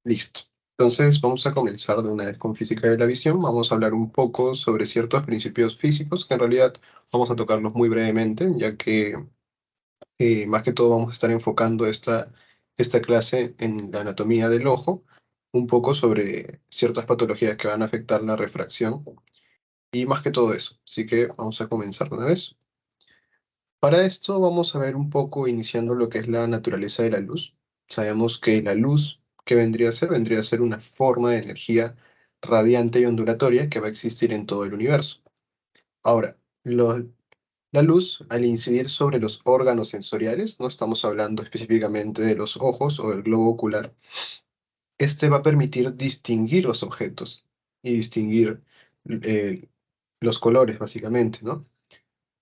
Listo. Entonces vamos a comenzar de una vez con física de la visión. Vamos a hablar un poco sobre ciertos principios físicos, que en realidad vamos a tocarlos muy brevemente, ya que más que todo vamos a estar enfocando esta clase en la anatomía del ojo, un poco sobre ciertas patologías que van a afectar la refracción y más que todo eso. Así que vamos a comenzar de una vez. Para esto vamos a ver un poco iniciando lo que es la naturaleza de la luz. Sabemos que la luz, ¿qué vendría a ser? Vendría a ser una forma de energía radiante y ondulatoria que va a existir en todo el universo. Ahora, la luz, al incidir sobre los órganos sensoriales, no estamos hablando específicamente de los ojos o del globo ocular, este va a permitir distinguir los objetos y distinguir eh, los colores, básicamente, ¿no?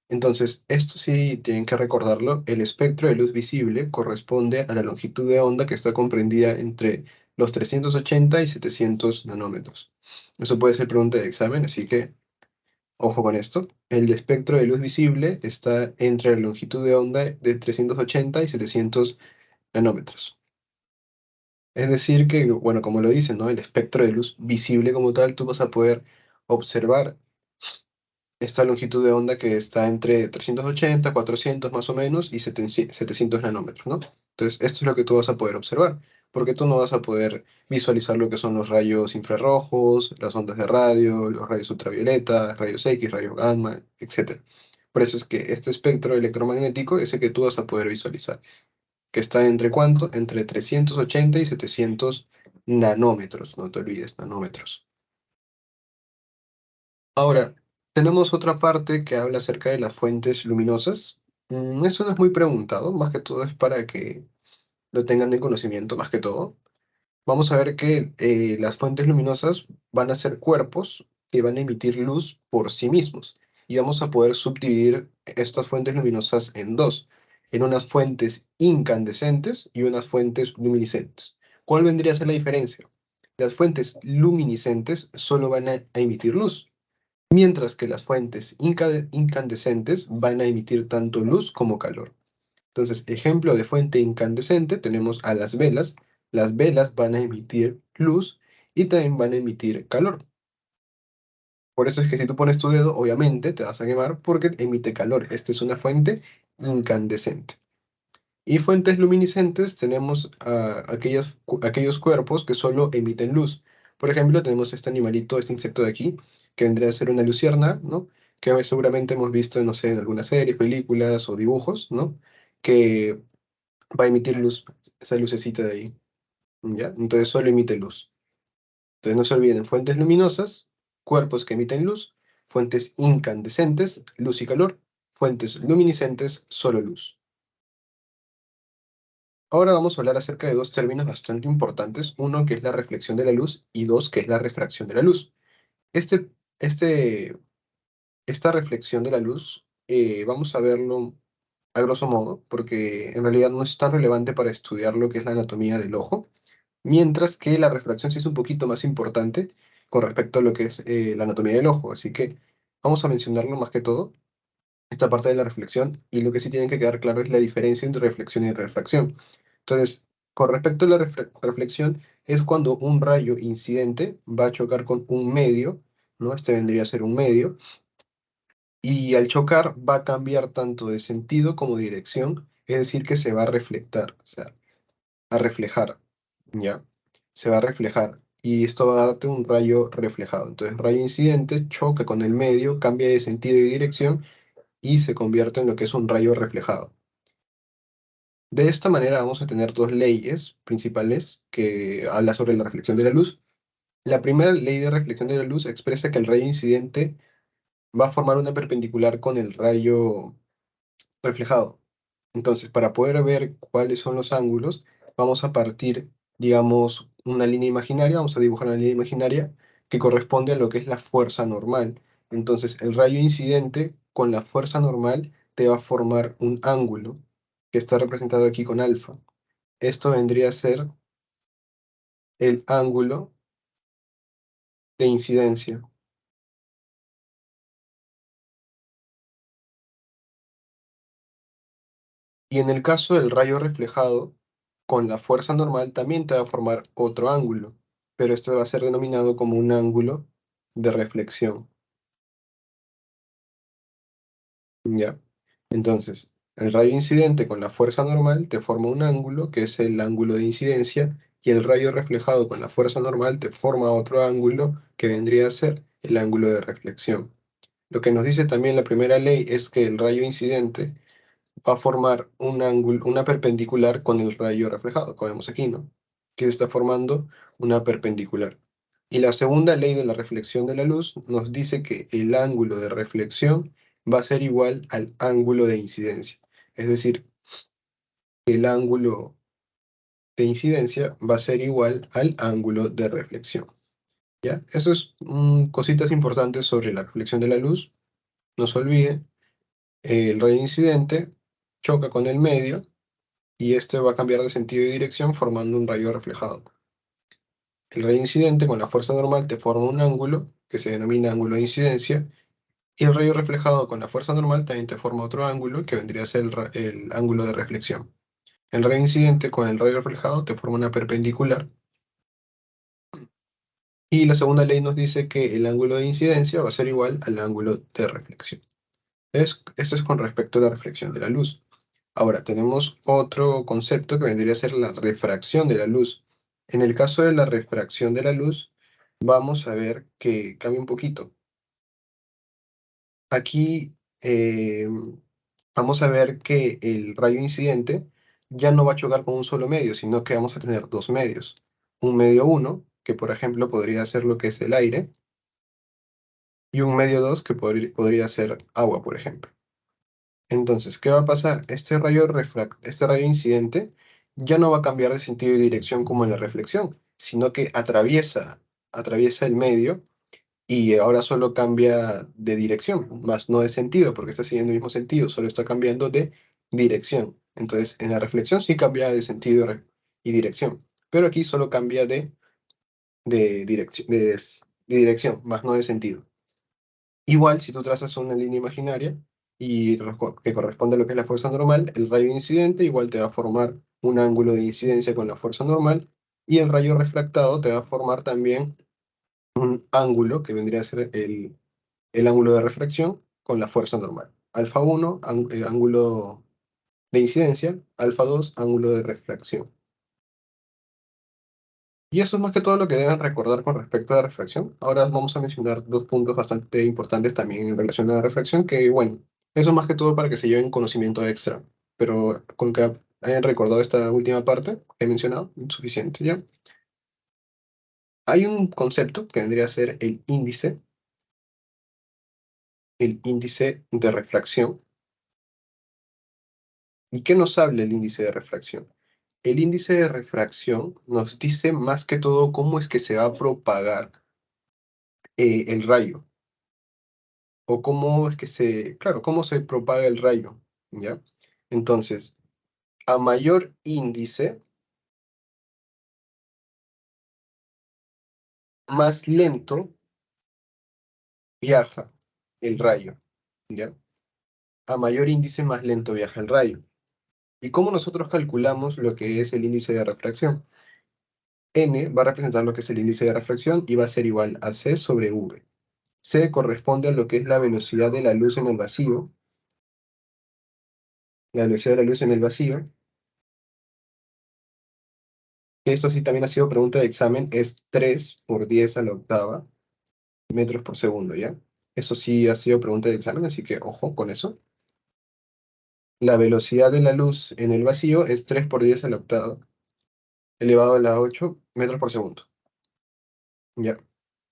Entonces, esto sí tienen que recordarlo, el espectro de luz visible corresponde a la longitud de onda que está comprendida entre los 380 y 700 nanómetros. Eso puede ser pregunta de examen, así que ojo con esto. El espectro de luz visible está entre la longitud de onda de 380 y 700 nanómetros. Es decir que, bueno, como lo dicen, ¿no? El espectro de luz visible como tal, tú vas a poder observar esta longitud de onda que está entre 380, 400 más o menos y 700 nanómetros, ¿no? Entonces, esto es lo que tú vas a poder observar, porque tú no vas a poder visualizar lo que son los rayos infrarrojos, las ondas de radio, los rayos ultravioleta, rayos X, rayos gamma, etcétera. Por eso es que este espectro electromagnético es el que tú vas a poder visualizar, que está entre ¿cuánto? Entre 380 y 700 nanómetros, no te olvides, nanómetros. Ahora, tenemos otra parte que habla acerca de las fuentes luminosas. Eso no es muy preguntado, más que todo es para que lo tengan de conocimiento, más que todo. Vamos a ver que las fuentes luminosas van a ser cuerpos que van a emitir luz por sí mismos. Y vamos a poder subdividir estas fuentes luminosas en dos, en unas fuentes incandescentes y unas fuentes luminiscentes. ¿Cuál vendría a ser la diferencia? Las fuentes luminiscentes solo van a emitir luz, mientras que las fuentes incandescentes van a emitir tanto luz como calor. Entonces, ejemplo de fuente incandescente, tenemos a las velas. Las velas van a emitir luz y también van a emitir calor. Por eso es que si tú pones tu dedo, obviamente te vas a quemar porque emite calor. Esta es una fuente incandescente. Y fuentes luminiscentes tenemos aquellos cuerpos que solo emiten luz. Por ejemplo, tenemos este animalito, este insecto de aquí, que vendría a ser una lucierna, ¿no? Que seguramente hemos visto, no sé, en algunas series, películas o dibujos, ¿no? Que va a emitir luz, esa lucecita de ahí, ¿ya? Entonces solo emite luz. Entonces no se olviden, fuentes luminosas, cuerpos que emiten luz, fuentes incandescentes, luz y calor, fuentes luminiscentes, solo luz. Ahora vamos a hablar acerca de dos términos bastante importantes, uno que es la reflexión de la luz y dos que es la refracción de la luz. Este, este, esta reflexión de la luz, vamos a verlo a grosso modo, porque en realidad no es tan relevante para estudiar lo que es la anatomía del ojo, mientras que la refracción sí es un poquito más importante con respecto a lo que es la anatomía del ojo, así que vamos a mencionarlo más que todo, esta parte de la reflexión, y lo que sí tiene que quedar claro es la diferencia entre reflexión y refracción. Entonces, con respecto a la reflexión, es cuando un rayo incidente va a chocar con un medio, ¿no? Este vendría a ser un medio, y al chocar va a cambiar tanto de sentido como de dirección, es decir, que se va a reflectar, o sea, a reflejar, ¿ya? Se va a reflejar, y esto va a darte un rayo reflejado. Entonces, rayo incidente choca con el medio, cambia de sentido y dirección, y se convierte en lo que es un rayo reflejado. De esta manera vamos a tener dos leyes principales que hablan sobre la reflexión de la luz. La primera ley de reflexión de la luz expresa que el rayo incidente va a formar una perpendicular con el rayo reflejado. Entonces, para poder ver cuáles son los ángulos, vamos a partir, digamos, una línea imaginaria, vamos a dibujar una línea imaginaria que corresponde a lo que es la fuerza normal. Entonces, el rayo incidente con la fuerza normal te va a formar un ángulo que está representado aquí con alfa. Esto vendría a ser el ángulo de incidencia. Y en el caso del rayo reflejado, con la fuerza normal también te va a formar otro ángulo, pero este va a ser denominado como un ángulo de reflexión. ¿Ya? Entonces, el rayo incidente con la fuerza normal te forma un ángulo, que es el ángulo de incidencia, y el rayo reflejado con la fuerza normal te forma otro ángulo, que vendría a ser el ángulo de reflexión. Lo que nos dice también la primera ley es que el rayo incidente va a formar un ángulo, una perpendicular con el rayo reflejado, como vemos aquí, ¿no? Que está formando una perpendicular. Y la segunda ley de la reflexión de la luz nos dice que el ángulo de reflexión va a ser igual al ángulo de incidencia. Es decir, el ángulo de incidencia va a ser igual al ángulo de reflexión. ¿Ya? Eso es cositas importantes sobre la reflexión de la luz. No se olvide, el rayo incidente choca con el medio y este va a cambiar de sentido y dirección formando un rayo reflejado. El rayo incidente con la fuerza normal te forma un ángulo que se denomina ángulo de incidencia y el rayo reflejado con la fuerza normal también te forma otro ángulo que vendría a ser el ángulo de reflexión. El rayo incidente con el rayo reflejado te forma una perpendicular y la segunda ley nos dice que el ángulo de incidencia va a ser igual al ángulo de reflexión. Esto es con respecto a la reflexión de la luz. Ahora, tenemos otro concepto que vendría a ser la refracción de la luz. En el caso de la refracción de la luz, vamos a ver que cambia un poquito. Aquí vamos a ver que el rayo incidente ya no va a chocar con un solo medio, sino que vamos a tener dos medios. Un medio 1, que por ejemplo podría ser lo que es el aire, y un medio 2, que podría ser agua, por ejemplo. Entonces, ¿qué va a pasar? Este rayo incidente ya no va a cambiar de sentido y dirección como en la reflexión, sino que atraviesa el medio y ahora solo cambia de dirección, más no de sentido, porque está siguiendo el mismo sentido, solo está cambiando de dirección. Entonces, en la reflexión sí cambia de sentido y dirección, pero aquí solo cambia de dirección, más no de sentido. Igual, si tú trazas una línea imaginaria que corresponde a lo que es la fuerza normal, el rayo incidente igual te va a formar un ángulo de incidencia con la fuerza normal y el rayo refractado te va a formar también un ángulo que vendría a ser el ángulo de refracción con la fuerza normal. Alfa 1, ángulo de incidencia, alfa 2, ángulo de refracción. Y eso es más que todo lo que deben recordar con respecto a la refracción. Ahora vamos a mencionar dos puntos bastante importantes también en relación a la refracción, que bueno, eso es más que todo para que se lleven conocimiento extra, pero con que hayan recordado esta última parte que he mencionado, es suficiente, ¿ya? Hay un concepto que vendría a ser el índice de refracción. ¿Y qué nos habla el índice de refracción? El índice de refracción nos dice más que todo cómo es que se va a propagar el rayo. O cómo es que claro, cómo se propaga el rayo, ¿ya? Entonces, a mayor índice, más lento viaja el rayo, ¿ya? A mayor índice, más lento viaja el rayo. ¿Y cómo nosotros calculamos lo que es el índice de refracción? N va a representar lo que es el índice de refracción y va a ser igual a C sobre V. C corresponde a lo que es la velocidad de la luz en el vacío. La velocidad de la luz en el vacío. Esto sí también ha sido pregunta de examen, es 3 por 10 a la octava metros por segundo, ¿ya? Eso sí ha sido pregunta de examen, así que ojo con eso. La velocidad de la luz en el vacío es 3 por 10 a la octava, elevado a la 8 metros por segundo, ¿ya?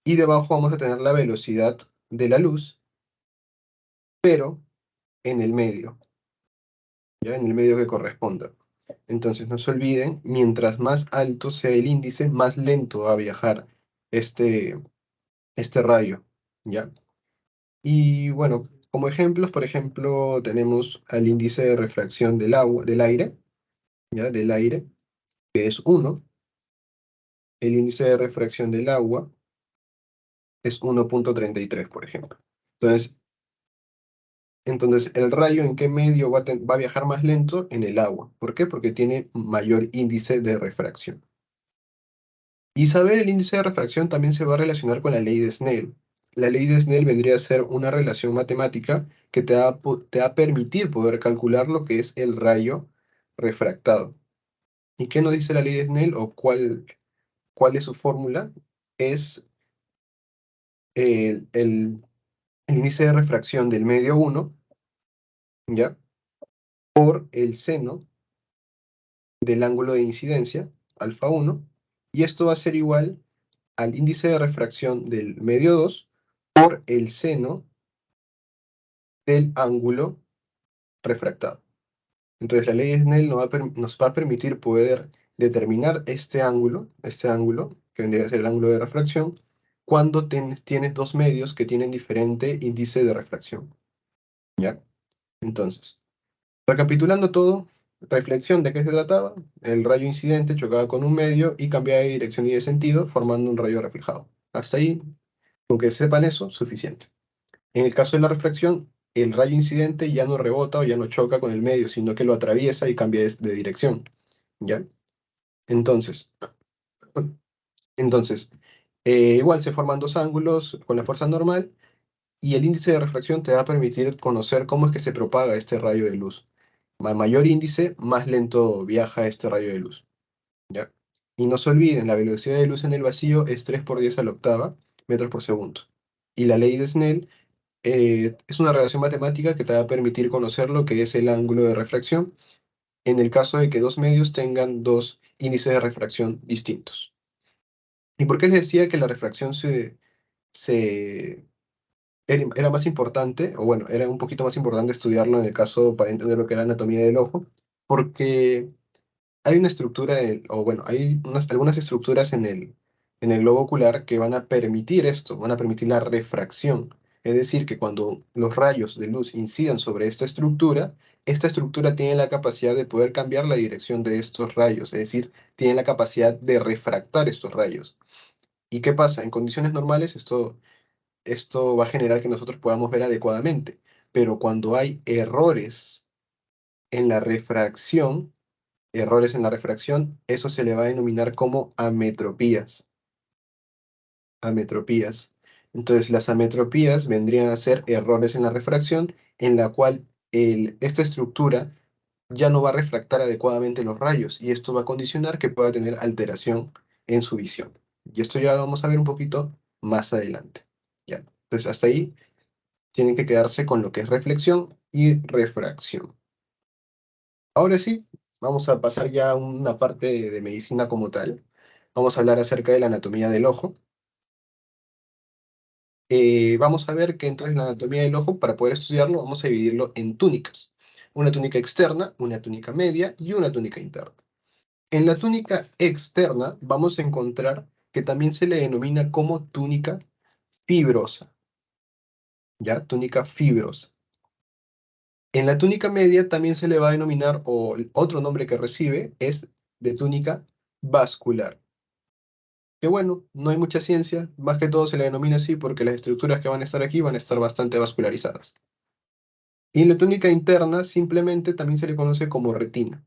Y debajo vamos a tener la velocidad de la luz, pero en el medio, ¿ya? En el medio que corresponda. Entonces no se olviden, mientras más alto sea el índice, más lento va a viajar este, este rayo, ¿ya? Y bueno, como ejemplos, por ejemplo, tenemos al índice de refracción del agua, del aire, ¿ya? Del aire, que es 1. El índice de refracción del agua es 1,33, por ejemplo. Entonces, Entonces, ¿el rayo en qué medio va a viajar más lento? En el agua. ¿Por qué? Porque tiene mayor índice de refracción. Y saber el índice de refracción también se va a relacionar con la ley de Snell. La ley de Snell vendría a ser una relación matemática que te va a permitir poder calcular lo que es el rayo refractado. ¿Y qué nos dice la ley de Snell o cuál es su fórmula? Es el índice de refracción del medio 1, ¿ya? Por el seno del ángulo de incidencia, alfa 1, y esto va a ser igual al índice de refracción del medio 2 por el seno del ángulo refractado. Entonces la ley de Snell nos va a permitir poder determinar este ángulo, que vendría a ser el ángulo de refracción, cuando tienes dos medios que tienen diferente índice de refracción, ¿ya? Entonces, recapitulando todo, reflexión de qué se trataba: el rayo incidente chocaba con un medio y cambiaba de dirección y de sentido, formando un rayo reflejado. Hasta ahí, con que sepan eso, suficiente. En el caso de la refracción, el rayo incidente ya no rebota o ya no choca con el medio, sino que lo atraviesa y cambia de dirección, ¿ya? Entonces, entonces igual se forman dos ángulos con la fuerza normal, y el índice de refracción te va a permitir conocer cómo es que se propaga este rayo de luz. Mayor índice, más lento viaja este rayo de luz, ¿ya? Y no se olviden, la velocidad de luz en el vacío es 3 por 10 a la octava metros por segundo. Y la ley de Snell es una relación matemática que te va a permitir conocer lo que es el ángulo de refracción en el caso de que dos medios tengan dos índices de refracción distintos. ¿Y por qué les decía que la refracción se era más importante, o bueno, era un poquito más importante estudiarlo en el caso para entender lo que era anatomía del ojo? Porque hay una estructura, o bueno, hay algunas estructuras en el globo ocular que van a permitir esto, van a permitir la refracción. Es decir, que cuando los rayos de luz incidan sobre esta estructura tiene la capacidad de poder cambiar la dirección de estos rayos, es decir, tiene la capacidad de refractar estos rayos. ¿Y qué pasa? En condiciones normales esto va a generar que nosotros podamos ver adecuadamente, pero cuando hay en la refracción, errores en la refracción, eso se le va a denominar como ametropías. Ametropías. Entonces, las ametropías vendrían a ser errores en la refracción, en la cual esta estructura ya no va a refractar adecuadamente los rayos, y esto va a condicionar que pueda tener alteración en su visión. Y esto ya lo vamos a ver un poquito más adelante. ¿Ya? Entonces, hasta ahí tienen que quedarse con lo que es reflexión y refracción. Ahora sí, vamos a pasar ya a una parte de medicina como tal. Vamos a hablar acerca de la anatomía del ojo. Vamos a ver que entonces la anatomía del ojo, para poder estudiarlo, vamos a dividirlo en túnicas. Una túnica externa, una túnica media y una túnica interna. En la túnica externa vamos a encontrar que también se le denomina como túnica fibrosa. ¿Ya? Túnica fibrosa. En la túnica media también se le va a denominar, o el otro nombre que recibe es de túnica vascular. Que bueno, no hay mucha ciencia, más que todo se le denomina así porque las estructuras que van a estar aquí van a estar bastante vascularizadas. Y en la túnica interna simplemente también se le conoce como retina,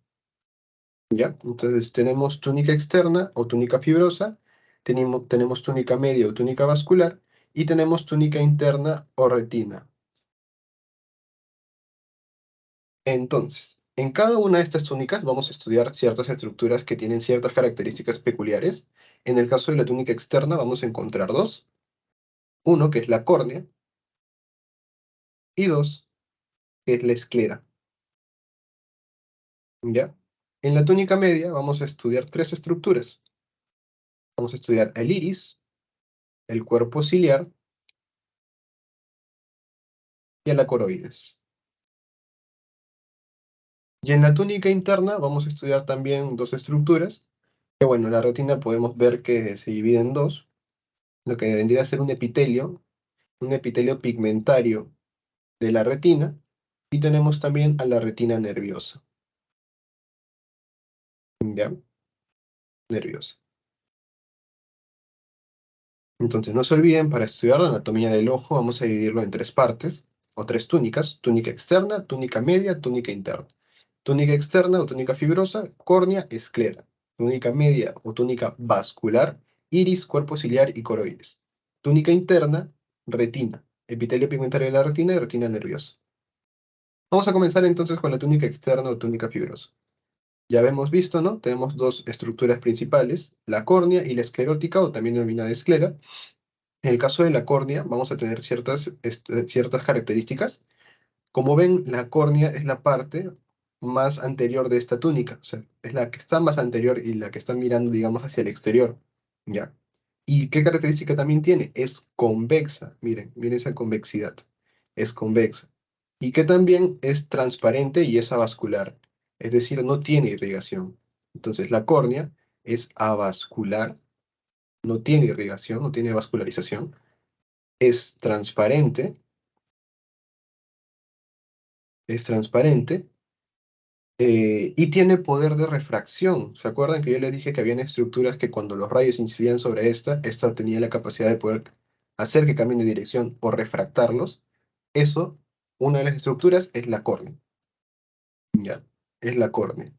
¿ya? Entonces tenemos túnica externa o túnica fibrosa, tenemos túnica media o túnica vascular, y tenemos túnica interna o retina. Entonces, en cada una de estas túnicas vamos a estudiar ciertas estructuras que tienen ciertas características peculiares. En el caso de la túnica externa vamos a encontrar dos. Uno, que es la córnea, y dos, que es la esclera, ¿ya? En la túnica media vamos a estudiar tres estructuras. Vamos a estudiar el iris, el cuerpo ciliar y el acoroides. Y en la túnica interna vamos a estudiar también dos estructuras, que bueno, la retina podemos ver que se divide en dos, lo que vendría a ser un epitelio pigmentario de la retina, y tenemos también a la retina nerviosa, ¿ya? Nerviosa. Entonces, no se olviden, para estudiar la anatomía del ojo vamos a dividirlo en tres partes. o tres túnicas: túnica externa, túnica media, túnica interna. Túnica externa o túnica fibrosa, córnea, esclera. Túnica media o túnica vascular, iris, cuerpo ciliar y coroides. Túnica interna, retina, epitelio pigmentario de la retina y retina nerviosa. Vamos a comenzar entonces con la túnica externa o túnica fibrosa. Ya hemos visto, ¿no? Tenemos dos estructuras principales, la córnea y la esclerótica, o también denominada esclera. En el caso de la córnea, vamos a tener ciertas características. Como ven, la córnea es la parte más anterior de esta túnica, o sea, es la que está más anterior y la que está mirando, digamos, hacia el exterior, ¿ya? ¿Y qué característica también tiene? Es convexa, miren esa convexidad, es convexa. Y que también es transparente y es avascular, es decir, no tiene irrigación. Entonces, la córnea es avascular, no tiene irrigación, no tiene vascularización, es transparente, es transparente, y tiene poder de refracción. ¿Se acuerdan que yo les dije que habían estructuras que cuando los rayos incidían sobre esta tenía la capacidad de poder hacer que cambien de dirección o refractarlos? Eso, una de las estructuras es la córnea, ¿ya? Es la córnea.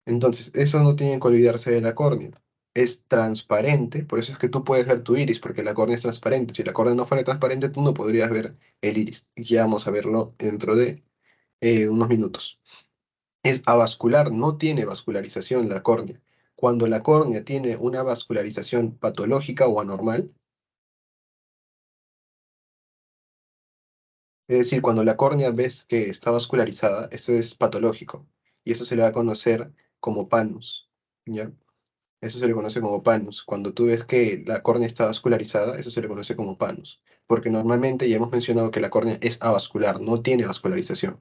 Entonces, eso no tiene que olvidarse de la córnea. Es transparente, por eso es que tú puedes ver tu iris, porque la córnea es transparente. Si la córnea no fuera transparente, tú no podrías ver el iris. Y ya vamos a verlo dentro de unos minutos. Es avascular, no tiene vascularización la córnea. Cuando la córnea tiene una vascularización patológica o anormal, es decir, cuando la córnea ves que está vascularizada, eso es patológico. Y eso se le va a conocer como panus, ¿ya? Eso se le conoce como panus. Cuando tú ves que la córnea está vascularizada, eso se le conoce como panus. Porque normalmente ya hemos mencionado que la córnea es avascular, no tiene vascularización.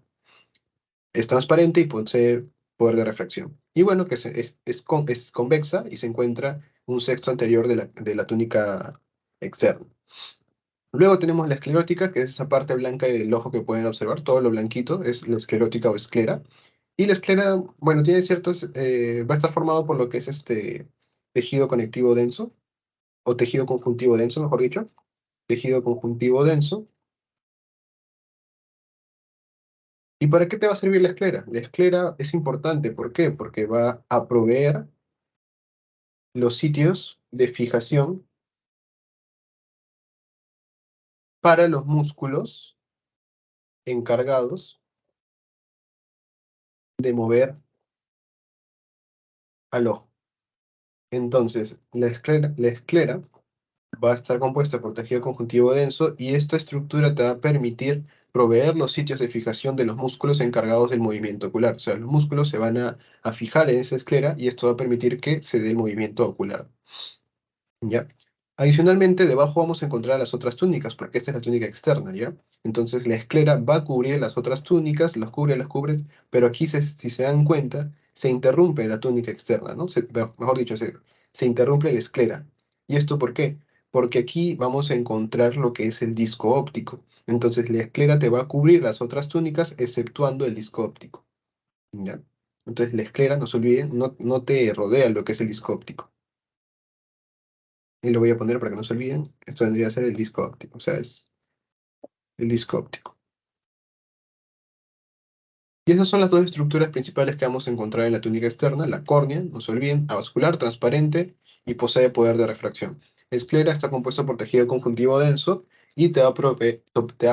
Es transparente y posee poder de refracción. Y bueno, que es convexa y se encuentra un sexto anterior de la túnica externa. Luego tenemos la esclerótica, que es esa parte blanca del ojo que pueden observar, todo lo blanquito es la esclerótica o esclera. Y la esclera, bueno, tiene ciertos, va a estar formado por lo que es este tejido conectivo denso, o tejido conjuntivo denso, mejor dicho, tejido conjuntivo denso. ¿Y para qué te va a servir la esclera? La esclera es importante, ¿por qué? Porque va a proveer los sitios de fijación para los músculos encargados de mover al ojo. Entonces, la esclera va a estar compuesta por tejido conjuntivo denso y esta estructura te va a permitir proveer los sitios de fijación de los músculos encargados del movimiento ocular. O sea, los músculos se van a fijar en esa esclera y esto va a permitir que se dé el movimiento ocular. ¿Ya? Adicionalmente, debajo vamos a encontrar las otras túnicas, porque esta es la túnica externa, ¿ya? Entonces la esclera va a cubrir las otras túnicas, las cubre, pero aquí, si se dan cuenta, se interrumpe la túnica externa, ¿no? Mejor dicho, se interrumpe la esclera. ¿Y esto por qué? Porque aquí vamos a encontrar lo que es el disco óptico. Entonces la esclera te va a cubrir las otras túnicas, exceptuando el disco óptico, ¿ya? Entonces la esclera, no se olviden, no te rodea lo que es el disco óptico. Y lo voy a poner para que no se olviden. Esto vendría a ser el disco óptico, o sea, es el disco óptico. Y esas son las dos estructuras principales que vamos a encontrar en la túnica externa: la córnea, no se olviden, avascular, transparente y posee poder de refracción. Esclera está compuesta por tejido conjuntivo denso y te va a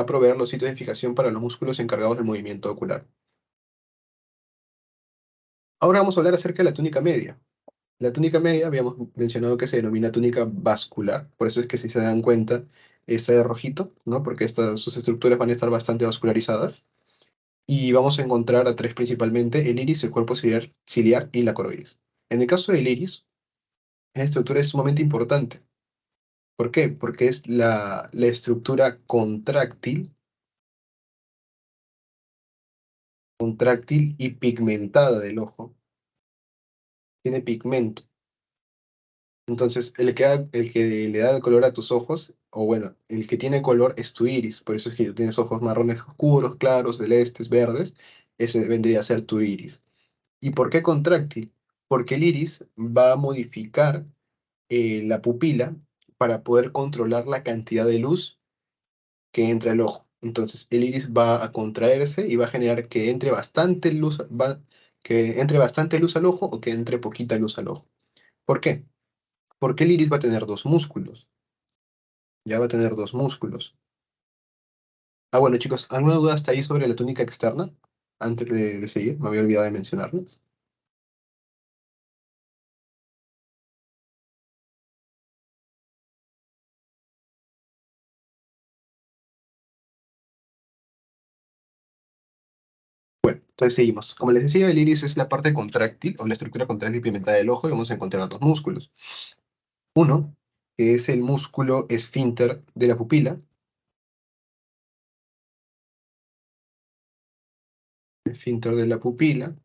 proveer los sitios de fijación para los músculos encargados del movimiento ocular. Ahora vamos a hablar acerca de la túnica media. La túnica media habíamos mencionado que se denomina túnica vascular, por eso es que si se dan cuenta está de rojito, ¿no? Porque sus estructuras van a estar bastante vascularizadas. Y vamos a encontrar a tres principalmente: el iris, el cuerpo ciliar y la coroides. En el caso del iris, esta estructura es sumamente importante. ¿Por qué? Porque es la estructura contráctil y pigmentada del ojo. Tiene pigmento. Entonces, el que le da el color a tus ojos, o bueno, el que tiene color es tu iris. Por eso es que tú tienes ojos marrones oscuros, claros, celestes, verdes. Ese vendría a ser tu iris. ¿Y por qué contráctil? Porque el iris va a modificar la pupila para poder controlar la cantidad de luz que entra al ojo. Entonces el iris va a contraerse y va a generar que entre bastante luz, que entre bastante luz al ojo o que entre poquita luz al ojo. ¿Por qué? Porque el iris va a tener dos músculos. Ya va a tener dos músculos. Ah, bueno, chicos, ¿alguna duda hasta ahí sobre la túnica externa? Antes de seguir, me había olvidado de mencionarles. Bueno, entonces seguimos. Como les decía, el iris es la parte contráctil o la estructura contráctil implementada del ojo y vamos a encontrar dos músculos. Uno, que es el músculo esfínter de la pupila, esfínter de la pupila.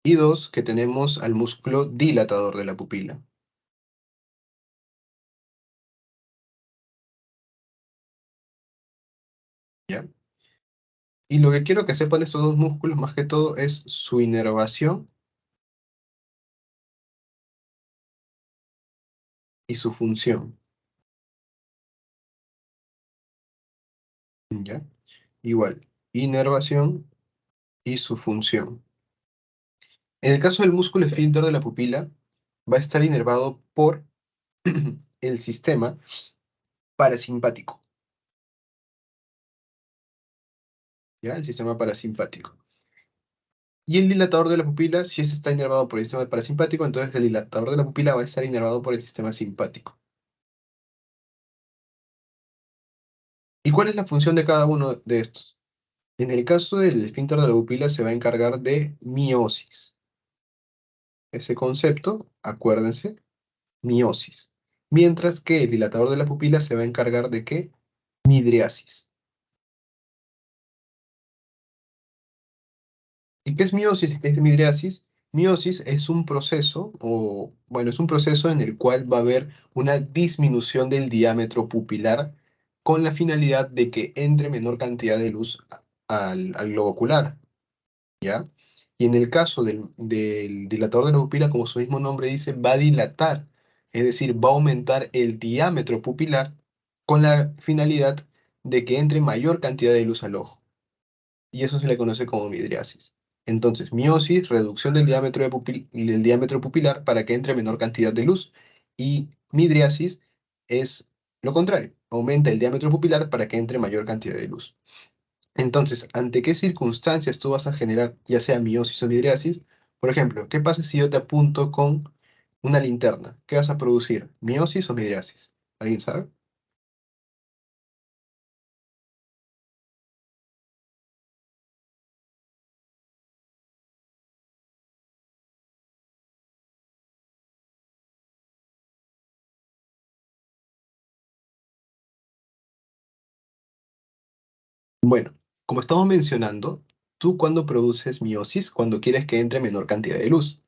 Y dos, que tenemos al músculo dilatador de la pupila. ¿Ya? Y lo que quiero que sepan de estos dos músculos, más que todo, es su inervación y su función. ¿Ya? Igual, inervación y su función. En el caso del músculo esfínter de la pupila, va a estar inervado por el sistema parasimpático. ¿Ya? El sistema parasimpático. Y el dilatador de la pupila, si este está inervado por el sistema parasimpático, entonces el dilatador de la pupila va a estar inervado por el sistema simpático. ¿Y cuál es la función de cada uno de estos? En el caso del esfínter de la pupila se va a encargar de miosis. Ese concepto, acuérdense, miosis. Mientras que el dilatador de la pupila se va a encargar de ¿qué? Midriasis. ¿Y qué es miosis y qué es midriasis? Miosis es un proceso, o bueno, es un proceso en el cual va a haber una disminución del diámetro pupilar con la finalidad de que entre menor cantidad de luz al globo ocular. ¿Ya? Y en el caso del dilatador de la pupila, como su mismo nombre dice, va a dilatar, es decir, va a aumentar el diámetro pupilar con la finalidad de que entre mayor cantidad de luz al ojo. Y eso se le conoce como midriasis. Entonces, miosis, reducción del diámetro pupilar para que entre menor cantidad de luz. Y midriasis es lo contrario, aumenta el diámetro pupilar para que entre mayor cantidad de luz. Entonces, ¿ante qué circunstancias tú vas a generar ya sea miosis o midriasis? Por ejemplo, ¿qué pasa si yo te apunto con una linterna? ¿Qué vas a producir? ¿Miosis o midriasis? ¿Alguien sabe? Bueno, como estamos mencionando, tú cuando produces miosis, cuando quieres que entre menor cantidad de luz.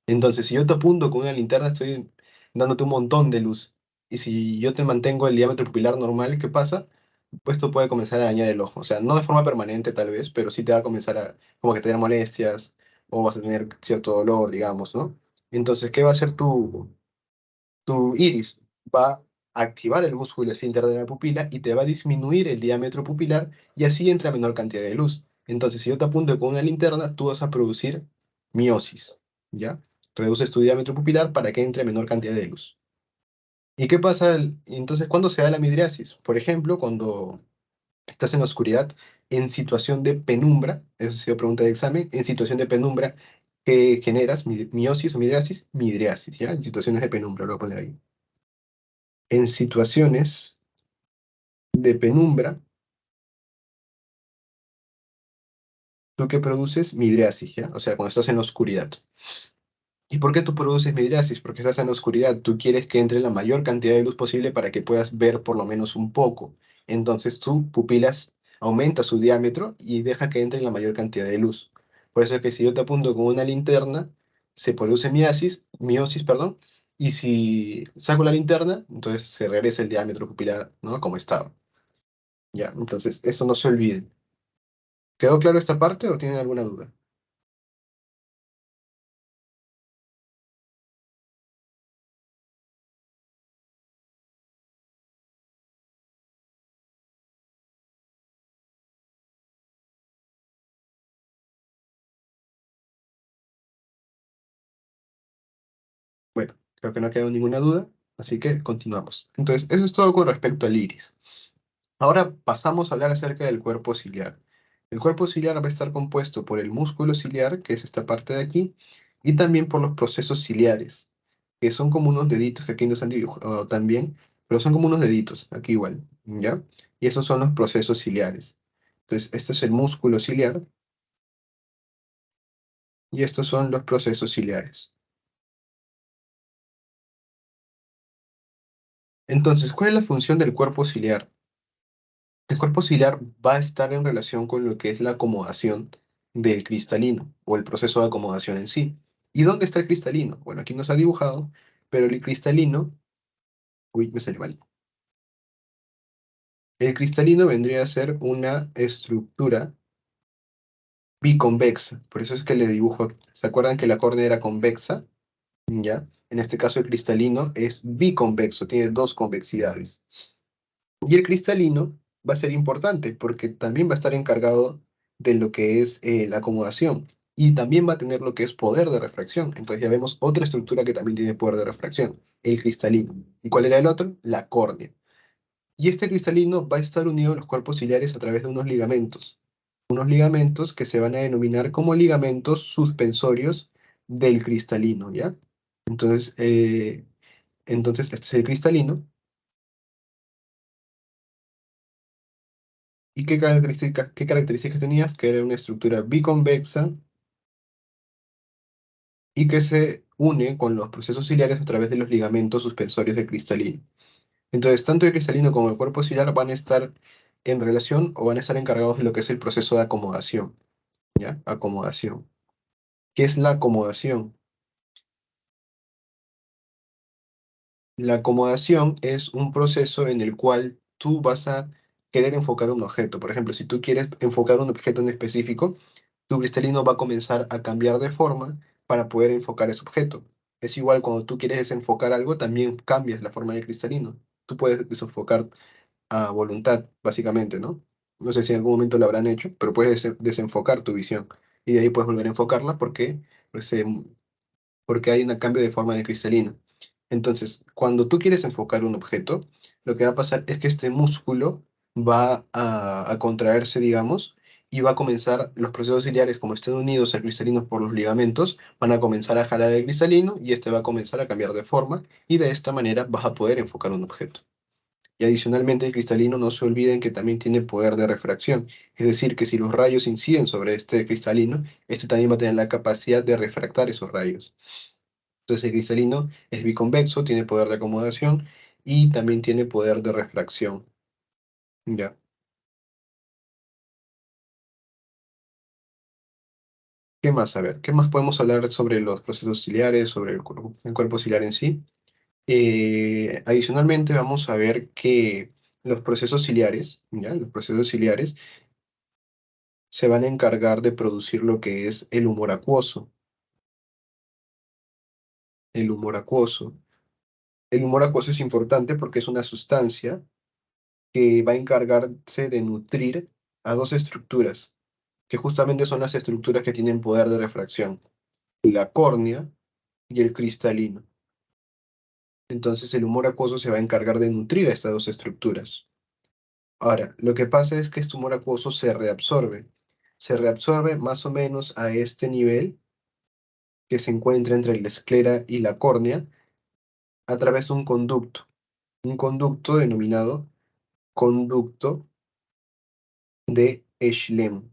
Entonces, si yo te apunto con una linterna, estoy dándote un montón de luz. Y si yo te mantengo el diámetro pupilar normal, ¿qué pasa? Pues esto puede comenzar a dañar el ojo. O sea, no de forma permanente tal vez, pero sí te va a comenzar a como que tener molestias o vas a tener cierto dolor, digamos, ¿no? Entonces, ¿qué va a hacer tu iris? Va a activar el músculo esfínter de la pupila y te va a disminuir el diámetro pupilar y así entra menor cantidad de luz. Entonces, si yo te apunto con una linterna, tú vas a producir miosis, ¿ya? Reduces tu diámetro pupilar para que entre menor cantidad de luz. ¿Y qué pasa? Entonces, ¿cuándo se da la midriasis? Por ejemplo, cuando estás en la oscuridad, en situación de penumbra, eso ha sido pregunta de examen, en situación de penumbra, ¿qué generas? ¿Miosis o midriasis? Midriasis, ¿ya? En situaciones de penumbra, lo voy a poner ahí. En situaciones de penumbra, ¿tú qué produces? Midriasis, ¿ya? O sea, cuando estás en la oscuridad. ¿Y por qué tú produces midriasis? Porque estás en la oscuridad. Tú quieres que entre la mayor cantidad de luz posible para que puedas ver por lo menos un poco. Entonces tu pupilas aumenta su diámetro y deja que entre la mayor cantidad de luz. Por eso es que si yo te apunto con una linterna, se produce miosis, perdón, y si saco la linterna, entonces se regresa el diámetro pupilar, ¿no? Como estaba. Ya, entonces eso no se olvide. ¿Quedó claro esta parte o tienen alguna duda? Bueno, creo que no ha quedado ninguna duda, así que continuamos. Entonces, eso es todo con respecto al iris. Ahora pasamos a hablar acerca del cuerpo ciliar. El cuerpo ciliar va a estar compuesto por el músculo ciliar, que es esta parte de aquí, y también por los procesos ciliares, que son como unos deditos que aquí nos han dibujado también, pero son como unos deditos, aquí igual, ¿ya? Y esos son los procesos ciliares. Entonces, este es el músculo ciliar y estos son los procesos ciliares. Entonces, ¿cuál es la función del cuerpo ciliar? El cuerpo ciliar va a estar en relación con lo que es la acomodación del cristalino o el proceso de acomodación en sí. ¿Y dónde está el cristalino? Bueno, aquí nos ha dibujado, pero el cristalino, uy, me salió mal. El cristalino vendría a ser una estructura biconvexa, por eso es que le dibujo. ¿Se acuerdan que la córnea era convexa? ¿Ya? En este caso el cristalino es biconvexo, tiene dos convexidades. Y el cristalino va a ser importante porque también va a estar encargado de lo que es la acomodación y también va a tener lo que es poder de refracción. Entonces ya vemos otra estructura que también tiene poder de refracción, el cristalino. ¿Y cuál era el otro? La córnea. Y este cristalino va a estar unido a los cuerpos ciliares a través de unos ligamentos que se van a denominar como ligamentos suspensorios del cristalino, ¿ya? Entonces, este es el cristalino. ¿Y qué características tenías? Que era una estructura biconvexa y que se une con los procesos ciliares a través de los ligamentos suspensorios del cristalino. Entonces, tanto el cristalino como el cuerpo ciliar van a estar en relación o van a estar encargados de lo que es el proceso de acomodación, ¿ya? Acomodación. ¿Qué es la acomodación? La acomodación es un proceso en el cual tú vas a querer enfocar un objeto. Por ejemplo, si tú quieres enfocar un objeto en específico, tu cristalino va a comenzar a cambiar de forma para poder enfocar ese objeto. Es igual cuando tú quieres desenfocar algo, también cambias la forma del cristalino. Tú puedes desenfocar a voluntad, básicamente, ¿no? No sé si en algún momento lo habrán hecho, pero puedes desenfocar tu visión y de ahí puedes volver a enfocarla pues, porque hay un cambio de forma del cristalino. Entonces, cuando tú quieres enfocar un objeto, lo que va a pasar es que este músculo va a contraerse, digamos, y va a comenzar, los procesos ciliares, como estén unidos al cristalino por los ligamentos, van a comenzar a jalar el cristalino y este va a comenzar a cambiar de forma y de esta manera vas a poder enfocar un objeto. Y adicionalmente el cristalino no se olviden que también tiene poder de refracción, es decir, que si los rayos inciden sobre este cristalino, este también va a tener la capacidad de refractar esos rayos. Entonces el cristalino es biconvexo, tiene poder de acomodación y también tiene poder de refracción. Ya. ¿Qué más? A ver, ¿qué más podemos hablar sobre los procesos ciliares, sobre el cuerpo ciliar en sí? Adicionalmente vamos a ver que los procesos ciliares, ¿ya? Los procesos ciliares se van a encargar de producir lo que es el humor acuoso. El humor acuoso. El humor acuoso es importante porque es una sustancia que va a encargarse de nutrir a dos estructuras, que justamente son las estructuras que tienen poder de refracción, la córnea y el cristalino. Entonces el humor acuoso se va a encargar de nutrir a estas dos estructuras. Ahora, lo que pasa es que este humor acuoso se reabsorbe. Se reabsorbe más o menos a este nivel que se encuentra entre la esclera y la córnea a través de un conducto denominado conducto de Schlemm,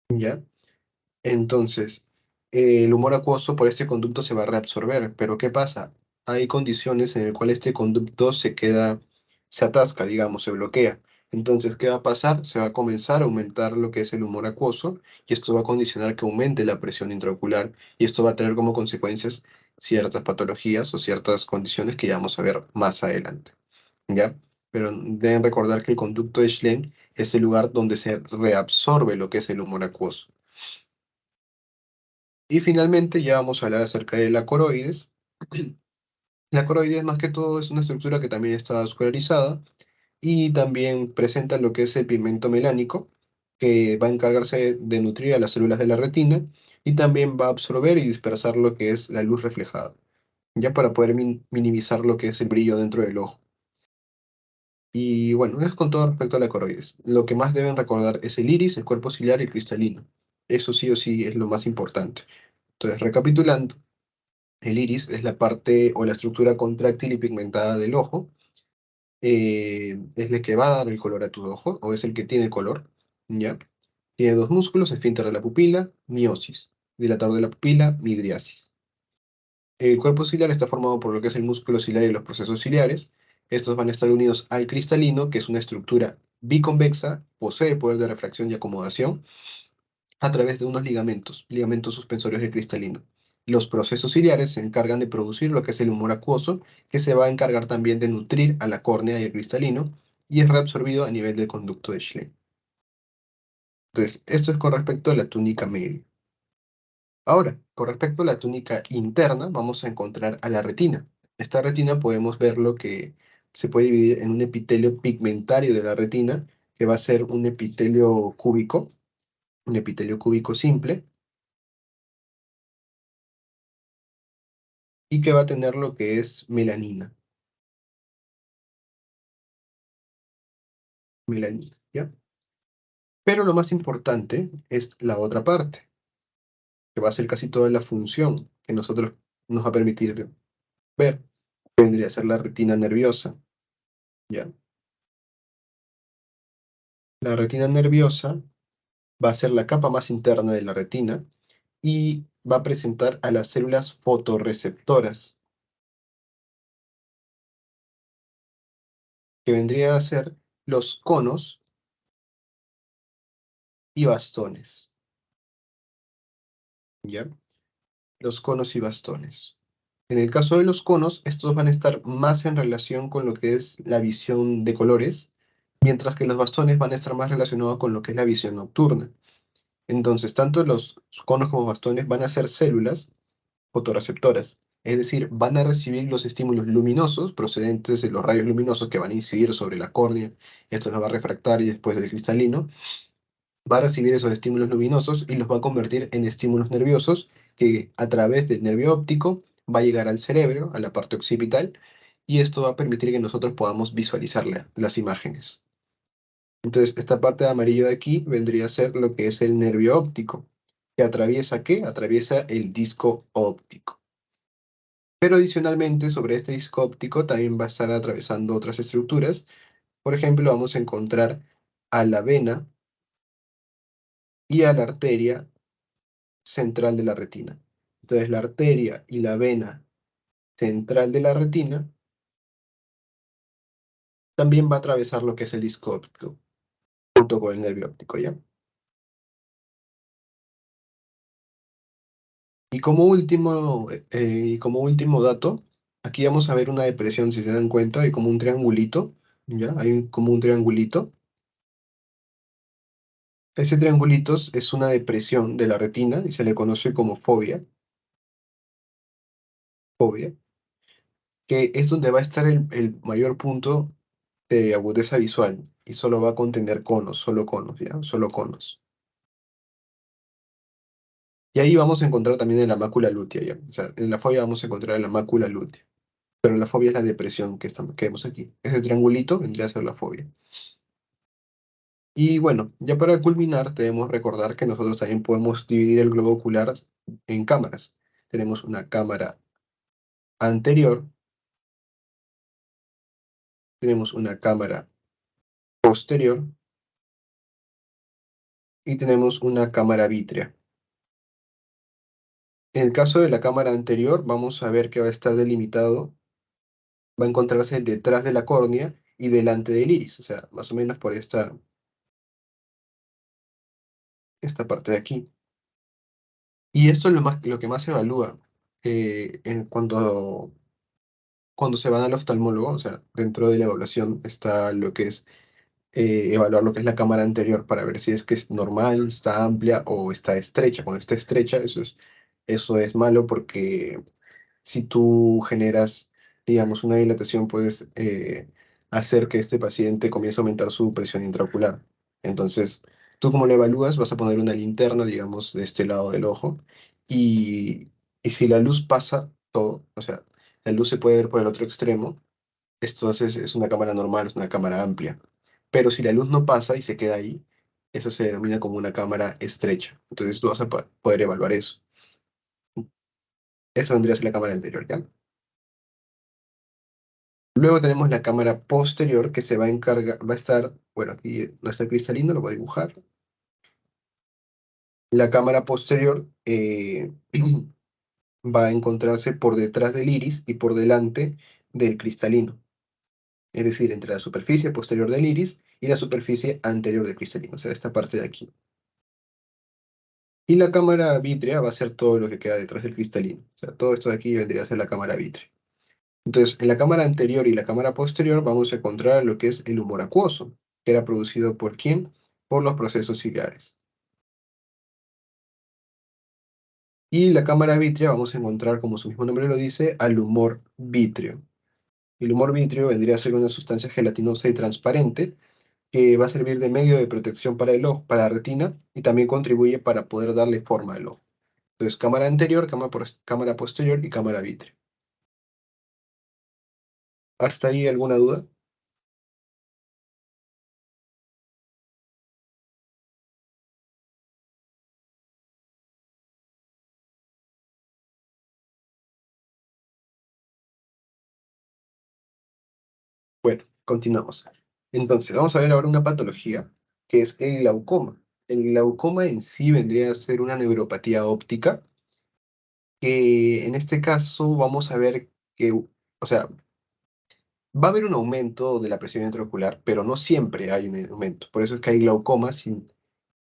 ¿ya? Entonces, el humor acuoso por este conducto se va a reabsorber, pero ¿qué pasa? Hay condiciones en las cuales este conducto se atasca, digamos, se bloquea. Entonces, ¿qué va a pasar? Se va a comenzar a aumentar lo que es el humor acuoso y esto va a condicionar que aumente la presión intraocular y esto va a tener como consecuencias ciertas patologías o ciertas condiciones que ya vamos a ver más adelante, ¿ya? Pero deben recordar que el conducto de Schlenk es el lugar donde se reabsorbe lo que es el humor acuoso. Y finalmente ya vamos a hablar acerca de la coroides. La coroides más que todo es una estructura que también está vascularizada y también presenta lo que es el pigmento melánico, que va a encargarse de nutrir a las células de la retina y también va a absorber y dispersar lo que es la luz reflejada, ya para poder minimizar lo que es el brillo dentro del ojo. Y bueno, es con todo respecto a la coroides. Lo que más deben recordar es el iris, el cuerpo ciliar y el cristalino. Eso sí o sí es lo más importante. Entonces, recapitulando, el iris es la parte o la estructura contráctil y pigmentada del ojo. Es el que va a dar el color a tu ojo, o es el que tiene el color, ¿ya? Tiene dos músculos, esfínter de la pupila, miosis, dilatador de la pupila, midriasis. El cuerpo ciliar está formado por lo que es el músculo ciliar y los procesos ciliares. Estos van a estar unidos al cristalino, que es una estructura biconvexa, posee poder de refracción y acomodación a través de unos ligamentos, ligamentos suspensorios del cristalino. Los procesos ciliares se encargan de producir lo que es el humor acuoso, que se va a encargar también de nutrir a la córnea y el cristalino, y es reabsorbido a nivel del conducto de Schlemm. Entonces, esto es con respecto a la túnica media. Ahora, con respecto a la túnica interna, vamos a encontrar a la retina. Esta retina podemos ver lo que se puede dividir en un epitelio pigmentario de la retina, que va a ser un epitelio cúbico simple, y que va a tener lo que es melanina. Melanina, ¿ya? Pero lo más importante es la otra parte, que va a ser casi toda la función que nosotros nos va a permitir ver, que vendría a ser la retina nerviosa, ¿ya? La retina nerviosa va a ser la capa más interna de la retina y va a presentar a las células fotorreceptoras, que vendrían a ser los conos y bastones, ¿ya? Los conos y bastones. En el caso de los conos, estos van a estar más en relación con lo que es la visión de colores, mientras que los bastones van a estar más relacionados con lo que es la visión nocturna. Entonces, tanto los conos como bastones van a ser células fotorreceptoras, es decir, van a recibir los estímulos luminosos procedentes de los rayos luminosos que van a incidir sobre la córnea, esto los va a refractar y después del cristalino, va a recibir esos estímulos luminosos y los va a convertir en estímulos nerviosos que a través del nervio óptico va a llegar al cerebro, a la parte occipital, y esto va a permitir que nosotros podamos visualizar las imágenes. Entonces, esta parte de amarillo de aquí vendría a ser lo que es el nervio óptico, que atraviesa ¿qué? Atraviesa el disco óptico. Pero adicionalmente, sobre este disco óptico también va a estar atravesando otras estructuras. Por ejemplo, vamos a encontrar a la vena y a la arteria central de la retina. Entonces, la arteria y la vena central de la retina también va a atravesar lo que es el disco óptico, junto con el nervio óptico, ¿ya? Y como último dato, aquí vamos a ver una depresión, si se dan cuenta, hay como un triangulito, ¿ya? Como un triangulito. Ese triangulito es una depresión de la retina y se le conoce como fobia, que es donde va a estar el mayor punto de agudeza visual y solo va a contener conos, solo conos, ¿ya? Solo conos. Y ahí vamos a encontrar también en la mácula lútea, ¿ya? O sea, en la fobia vamos a encontrar en la mácula lútea, pero la fobia es la depresión que vemos aquí. Ese triangulito vendría a ser la fobia. Y bueno, ya para culminar, debemos recordar que nosotros también podemos dividir el globo ocular en cámaras. Tenemos una cámara anterior, tenemos una cámara posterior y tenemos una cámara vítrea. En el caso de la cámara anterior, vamos a ver que va a estar delimitado, va a encontrarse detrás de la córnea y delante del iris, o sea, más o menos por esta parte de aquí. Y esto es lo que más se evalúa cuando se van al oftalmólogo, o sea, dentro de la evaluación está lo que es evaluar lo que es la cámara anterior para ver si es que es normal, está amplia o está estrecha. Cuando está estrecha, eso es malo porque si tú generas, digamos, una dilatación, puedes hacer que este paciente comience a aumentar su presión intraocular. Entonces, Tú como lo evalúas, vas a poner una linterna, digamos, de este lado del ojo, y, y si la luz pasa todo, o sea, la luz se puede ver por el otro extremo, entonces es una cámara normal, es una cámara amplia. Pero si la luz no pasa y se queda ahí, eso se denomina como una cámara estrecha. Entonces tú vas a poder evaluar eso. Esta vendría a ser la cámara anterior, ¿ya? Luego tenemos la cámara posterior que se va a encargar, va a estar, bueno, aquí no está cristalino, lo voy a dibujar. La cámara posterior va a encontrarse por detrás del iris y por delante del cristalino, es decir, entre la superficie posterior del iris y la superficie anterior del cristalino, o sea, esta parte de aquí. Y la cámara vítrea va a ser todo lo que queda detrás del cristalino, o sea, todo esto de aquí vendría a ser la cámara vítrea. Entonces, en la cámara anterior y la cámara posterior vamos a encontrar lo que es el humor acuoso, que era producido ¿por quién? Por los procesos ciliares. Y la cámara vítrea vamos a encontrar, como su mismo nombre lo dice, al humor vítreo. El humor vítreo vendría a ser una sustancia gelatinosa y transparente que va a servir de medio de protección para el ojo, para la retina, y también contribuye para poder darle forma al ojo. Entonces, cámara anterior, cámara posterior y cámara vítrea. ¿Hasta ahí alguna duda? Bueno, continuamos. Entonces, vamos a ver ahora una patología que es el glaucoma. El glaucoma en sí vendría a ser una neuropatía óptica que en este caso vamos a ver que, o sea, va a haber un aumento de la presión intraocular, pero no siempre hay un aumento. Por eso es que hay glaucoma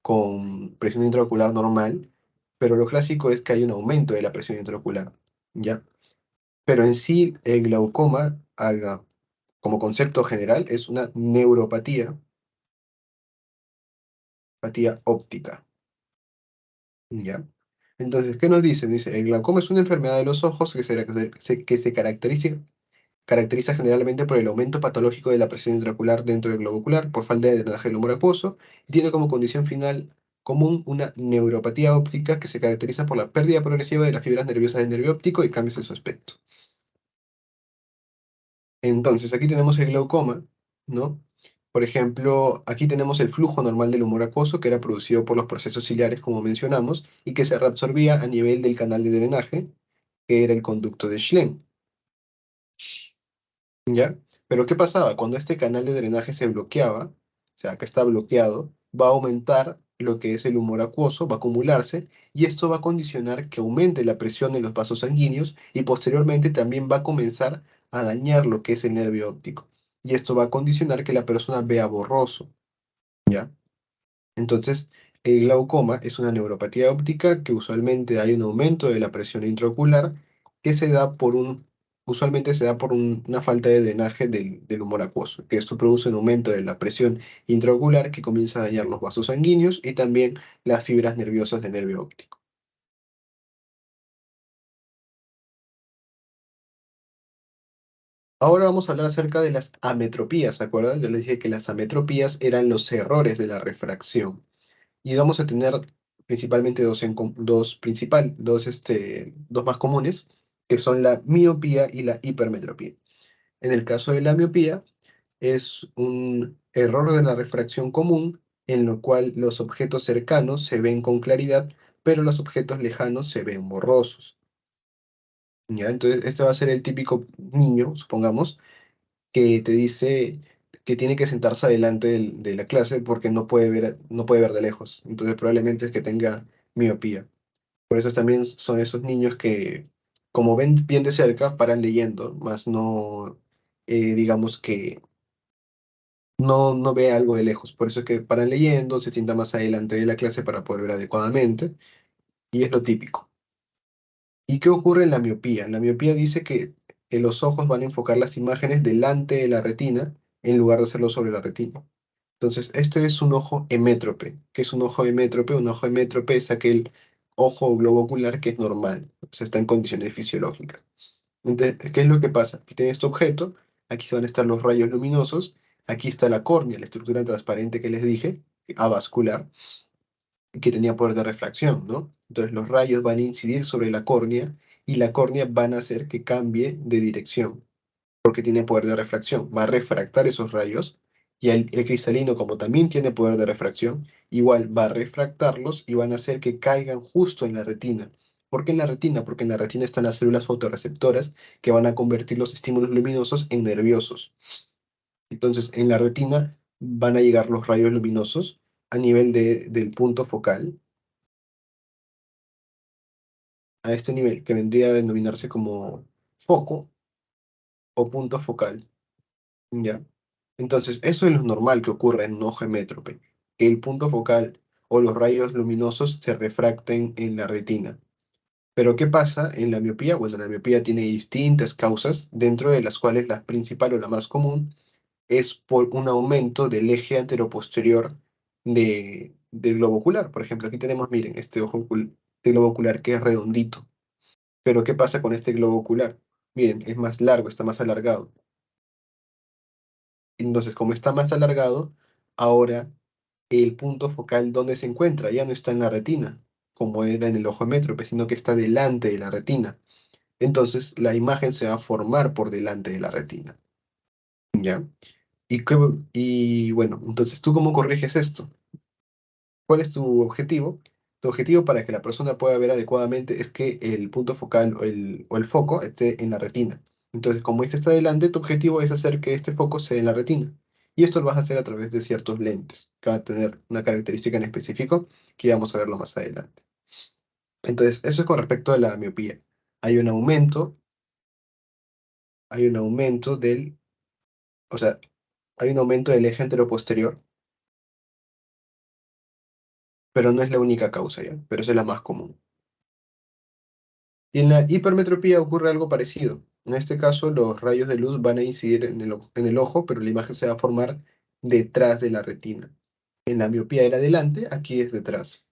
con presión intraocular normal, pero lo clásico es que hay un aumento de la presión intraocular, ¿ya? Pero en sí, el glaucoma, como concepto general, es una neuropatía, apatía óptica, ¿ya? Entonces, ¿qué nos dice? Dice, el glaucoma es una enfermedad de los ojos que se caracteriza generalmente por el aumento patológico de la presión intraocular dentro del globo ocular, por falta de drenaje del humor acuoso, y tiene como condición final común una neuropatía óptica que se caracteriza por la pérdida progresiva de las fibras nerviosas del nervio óptico y cambios en su aspecto. Entonces, aquí tenemos el glaucoma, ¿no? Por ejemplo, aquí tenemos el flujo normal del humor acuoso que era producido por los procesos ciliares, como mencionamos, y que se reabsorbía a nivel del canal de drenaje, que era el conducto de Schlenn, ¿ya? Pero ¿qué pasaba? Cuando este canal de drenaje se bloqueaba, o sea, que está bloqueado, va a aumentar lo que es el humor acuoso, va a acumularse, y esto va a condicionar que aumente la presión en los vasos sanguíneos y posteriormente también va a comenzar a dañar lo que es el nervio óptico. Y esto va a condicionar que la persona vea borroso, ¿ya? Entonces, el glaucoma es una neuropatía óptica que usualmente hay un aumento de la presión intraocular que usualmente se da por una falta de drenaje del humor acuoso, que esto produce un aumento de la presión intraocular que comienza a dañar los vasos sanguíneos y también las fibras nerviosas del nervio óptico. Ahora vamos a hablar acerca de las ametropías, ¿se acuerdan? Yo les dije que las ametropías eran los errores de la refracción. Y vamos a tener principalmente dos más comunes, que son la miopía y la hipermetropía. En el caso de la miopía, es un error de la refracción común en lo cual los objetos cercanos se ven con claridad, pero los objetos lejanos se ven borrosos. ¿Ya? Entonces, este va a ser el típico niño, supongamos, que te dice que tiene que sentarse adelante de la clase porque no puede ver de lejos. Entonces probablemente es que tenga miopía. Por eso también son esos niños que, como ven bien de cerca, paran leyendo, más no, digamos que no ve algo de lejos. Por eso es que paran leyendo, se sientan más adelante de la clase para poder ver adecuadamente, y es lo típico. ¿Y qué ocurre en la miopía? La miopía dice que los ojos van a enfocar las imágenes delante de la retina en lugar de hacerlo sobre la retina. Entonces, este es un ojo hemétrope. ¿Qué es un ojo hemétrope? Un ojo hemétrope es aquel ojo o globo ocular que es normal, o sea, está en condiciones fisiológicas. Entonces, ¿qué es lo que pasa? Aquí tiene este objeto, aquí se van a estar los rayos luminosos, aquí está la córnea, la estructura transparente que les dije, avascular que tenía poder de refracción, ¿no? Entonces los rayos van a incidir sobre la córnea y la córnea van a hacer que cambie de dirección, porque tiene poder de refracción. Va a refractar esos rayos y el cristalino, como también tiene poder de refracción, igual va a refractarlos y van a hacer que caigan justo en la retina. ¿Por qué en la retina? Porque en la retina están las células fotorreceptoras que van a convertir los estímulos luminosos en nerviosos. Entonces, en la retina van a llegar los rayos luminosos a nivel del punto focal, a este nivel, que vendría a denominarse como foco o punto focal, ¿ya? Entonces, eso es lo normal que ocurre en un ojo hemétrope, que el punto focal o los rayos luminosos se refracten en la retina. Pero ¿qué pasa en la miopía? Bueno, la miopía tiene distintas causas, dentro de las cuales la principal o la más común es por un aumento del eje anteroposterior del globo ocular. Por ejemplo, aquí tenemos, miren, este globo ocular que es redondito. Pero ¿qué pasa con este globo ocular? Miren, es más largo, está más alargado. Entonces, como está más alargado, ahora el punto focal donde se encuentra ya no está en la retina, como era en el ojo hemétrope, sino que está delante de la retina. Entonces, la imagen se va a formar por delante de la retina, ¿ya? Y bueno, entonces, ¿tú cómo corriges esto? ¿Cuál es tu objetivo? Tu objetivo para que la persona pueda ver adecuadamente es que el punto focal o el foco esté en la retina. Entonces, como este está delante, tu objetivo es hacer que este foco sea en la retina. Y esto lo vas a hacer a través de ciertos lentes, que van a tener una característica en específico que vamos a verlo más adelante. Entonces, eso es con respecto a la miopía. Hay un aumento, hay un aumento o sea, hay un aumento del eje anteroposterior, pero no es la única causa, ¿ya? Pero esa es la más común. Y en la hipermetropía ocurre algo parecido. En este caso, los rayos de luz van a incidir en el ojo, pero la imagen se va a formar detrás de la retina. En la miopía era delante, aquí es detrás.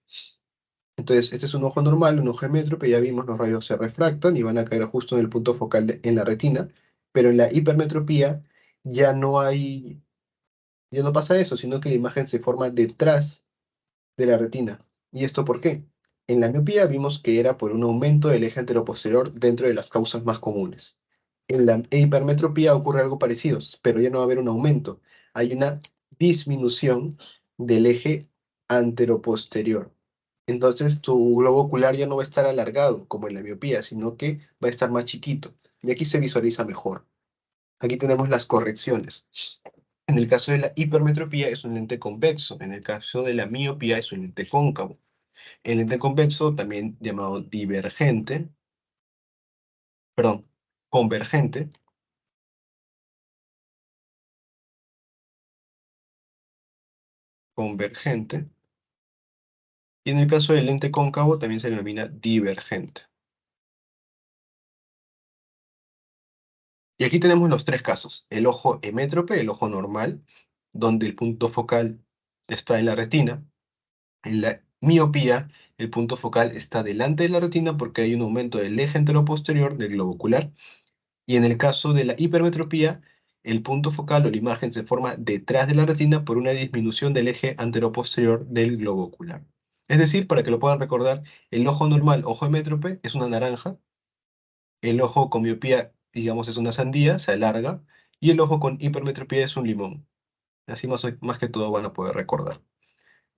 Entonces, este es un ojo normal, un ojo hemétrope, ya vimos los rayos se refractan y van a caer justo en el punto focal en la retina, pero en la hipermetropía ya no hay, ya no pasa eso, sino que la imagen se forma detrás de la retina. ¿Y esto por qué? En la miopía vimos que era por un aumento del eje anteroposterior dentro de las causas más comunes. En la hipermetropía ocurre algo parecido, pero ya no va a haber un aumento. Hay una disminución del eje anteroposterior. Entonces tu globo ocular ya no va a estar alargado como en la miopía, sino que va a estar más chiquito. Y aquí se visualiza mejor. Aquí tenemos las correcciones. En el caso de la hipermetropía es un lente convexo, en el caso de la miopía es un lente cóncavo. El lente convexo, también llamado divergente, perdón, convergente, convergente, y en el caso del lente cóncavo también se denomina divergente. Y aquí tenemos los tres casos, el ojo hemétrope, el ojo normal, donde el punto focal está en la retina. En la miopía, el punto focal está delante de la retina porque hay un aumento del eje anteroposterior del globo ocular. Y en el caso de la hipermetropía, el punto focal o la imagen se forma detrás de la retina por una disminución del eje anteroposterior del globo ocular. Es decir, para que lo puedan recordar, el ojo normal, ojo hemétrope, es una naranja, el ojo con miopía, digamos, es una sandía, se alarga, y el ojo con hipermetropía es un limón. Así más que todo van a poder recordar.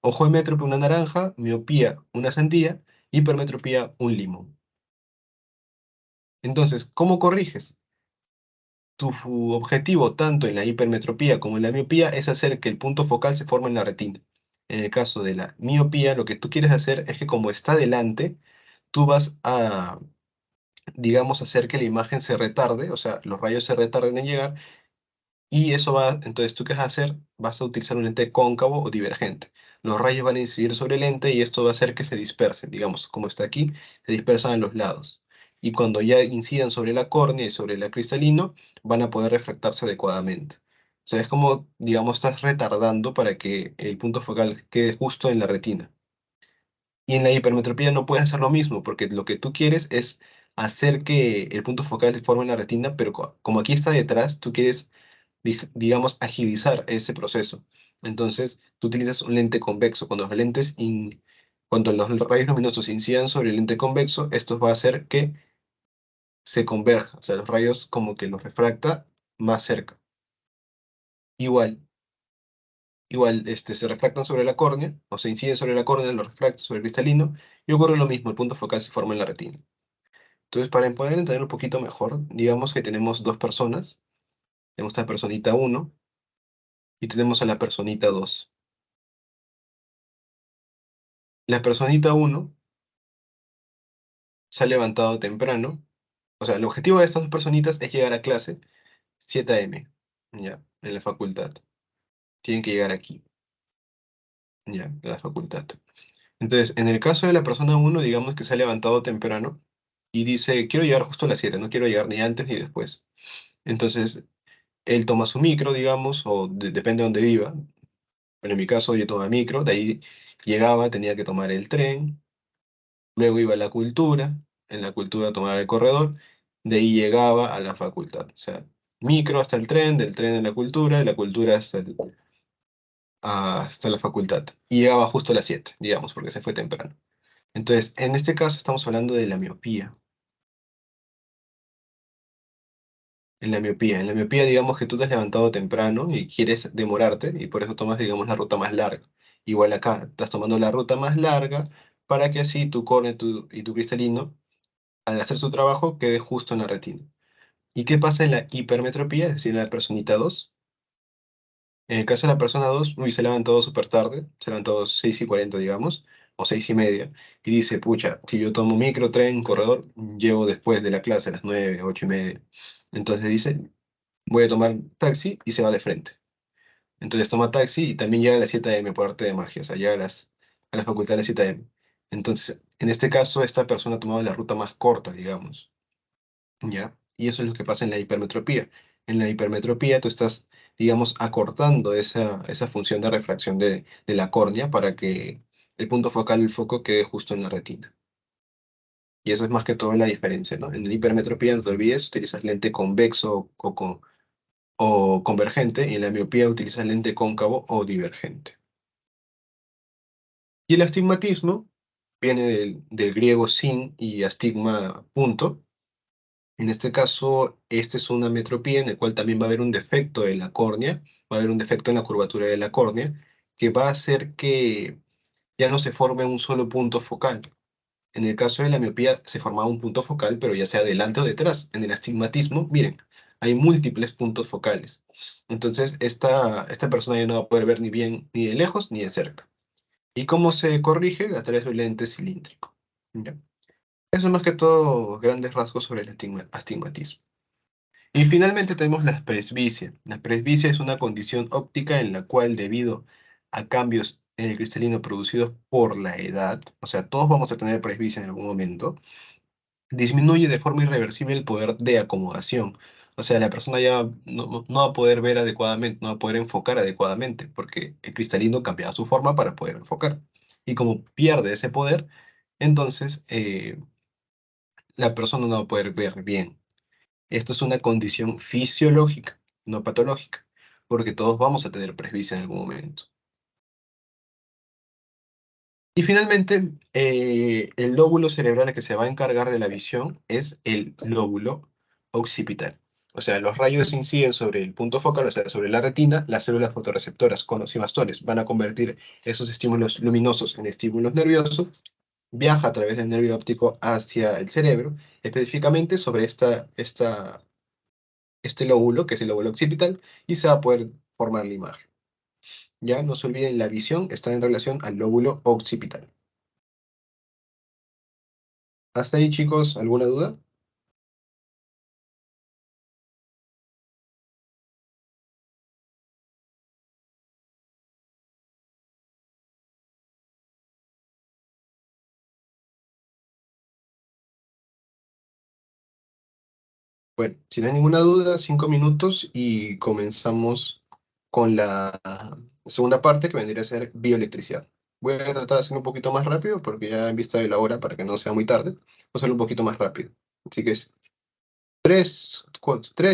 Ojo hemétrope, una naranja, miopía, una sandía, hipermetropía, un limón. Entonces, ¿cómo corriges? Tu objetivo, tanto en la hipermetropía como en la miopía, es hacer que el punto focal se forme en la retina. En el caso de la miopía, lo que tú quieres hacer es que como está delante, tú vas a, digamos, hacer que la imagen se retarde, o sea, los rayos se retarden en llegar, y eso va, entonces, ¿tú qué vas a hacer? Vas a utilizar un lente cóncavo o divergente. Los rayos van a incidir sobre el lente y esto va a hacer que se dispersen, digamos, como está aquí, se dispersan a los lados. Y cuando ya incidan sobre la córnea y sobre el cristalino, van a poder refractarse adecuadamente. O sea, es como, digamos, estás retardando para que el punto focal quede justo en la retina. Y en la hipermetropía no puedes hacer lo mismo, porque lo que tú quieres es hacer que el punto focal se forme en la retina, pero como aquí está detrás, tú quieres digamos, agilizar ese proceso. Entonces, tú utilizas un lente convexo. Cuando los rayos luminosos incidan sobre el lente convexo, esto va a hacer que se converja, o sea, los rayos como que los refracta más cerca. Igual, se refractan sobre la córnea, o se inciden sobre la córnea, lo refractan sobre el cristalino, y ocurre lo mismo, el punto focal se forma en la retina. Entonces, para poder entender un poquito mejor, digamos que tenemos dos personas, tenemos a la personita uno y tenemos a la personita 2. La personita uno se ha levantado temprano, o sea, el objetivo de estas dos personitas es llegar a clase 7 a.m., ya, en la facultad. Tienen que llegar aquí, ya, en la facultad. Entonces, en el caso de la persona uno, digamos que se ha levantado temprano y dice, quiero llegar justo a las 7, no quiero llegar ni antes ni después. Entonces, él toma su micro, digamos, o depende de dónde viva. Bueno, en mi caso, yo tomaba micro, de ahí llegaba, tenía que tomar el tren, luego iba a la cultura, en la cultura tomaba el corredor, de ahí llegaba a la facultad. O sea, micro hasta el tren, del tren a la cultura, de la cultura hasta la facultad. Y llegaba justo a las 7, digamos, porque se fue temprano. Entonces, en este caso estamos hablando de la miopía. En la miopía, digamos que tú te has levantado temprano y quieres demorarte y por eso tomas, digamos, la ruta más larga. Igual acá, estás tomando la ruta más larga para que así tu córnea y tu cristalino, al hacer su trabajo, quede justo en la retina. ¿Y qué pasa en la hipermetropía, es decir, en la personita 2? En el caso de la persona 2, uy, se ha levantado súper tarde, se ha levantado 6:40, digamos, o 6:30, y dice, pucha, si yo tomo micro, tren, corredor, llego después de la clase a las 9, 8:30. Entonces dice, voy a tomar taxi y se va de frente. Entonces toma taxi y también llega a las 7 a.m. por arte de magia, o sea, llega a la facultad a las 7 a.m. Entonces, en este caso, esta persona ha tomado la ruta más corta, digamos. ¿Ya? Y eso es lo que pasa en la hipermetropía. En la hipermetropía tú estás, digamos, acortando esa función de refracción de la córnea para que el punto focal, el foco, quede justo en la retina. Y eso es más que todo la diferencia, ¿no? En la hipermetropía, no te olvides, utilizas lente convexo o convergente, y en la miopía utilizas lente cóncavo o divergente. Y el astigmatismo viene del griego sin y astigma, punto. En este caso, esta es una metropía en la cual también va a haber un defecto de la córnea, va a haber un defecto en la curvatura de la córnea, que va a hacer que ya no se forme un solo punto focal. En el caso de la miopía se formaba un punto focal, pero ya sea adelante o detrás. En el astigmatismo, miren, hay múltiples puntos focales. Entonces, esta persona ya no va a poder ver ni bien ni de lejos ni de cerca. ¿Y cómo se corrige? A través de un lente cilíndrico. ¿Ya? Eso es más que todo grandes rasgos sobre el astigmatismo. Y finalmente tenemos la presbicia. La presbicia es una condición óptica en la cual, debido a cambios en el cristalino producidos por la edad, o sea, todos vamos a tener presbicia en algún momento, disminuye de forma irreversible el poder de acomodación. O sea, la persona ya no va a poder ver adecuadamente, no va a poder enfocar adecuadamente, porque el cristalino cambia su forma para poder enfocar. Y como pierde ese poder, entonces la persona no va a poder ver bien. Esto es una condición fisiológica, no patológica, porque todos vamos a tener presbicia en algún momento. Y finalmente, el lóbulo cerebral que se va a encargar de la visión es el lóbulo occipital. O sea, los rayos inciden sobre el punto focal, o sea, sobre la retina, las células fotorreceptoras, conos y bastones van a convertir esos estímulos luminosos en estímulos nerviosos, viaja a través del nervio óptico hacia el cerebro, específicamente sobre este lóbulo, que es el lóbulo occipital, y se va a poder formar la imagen. Ya no se olviden, la visión está en relación al lóbulo occipital. ¿Hasta ahí, chicos, alguna duda? Bueno, si no hay ninguna duda, 5 minutos y comenzamos con la segunda parte, que vendría a ser bioelectricidad. Voy a tratar de hacerlo un poquito más rápido porque ya en vista de la hora, para que no sea muy tarde, voy a hacerlo un poquito más rápido. Así que es 3,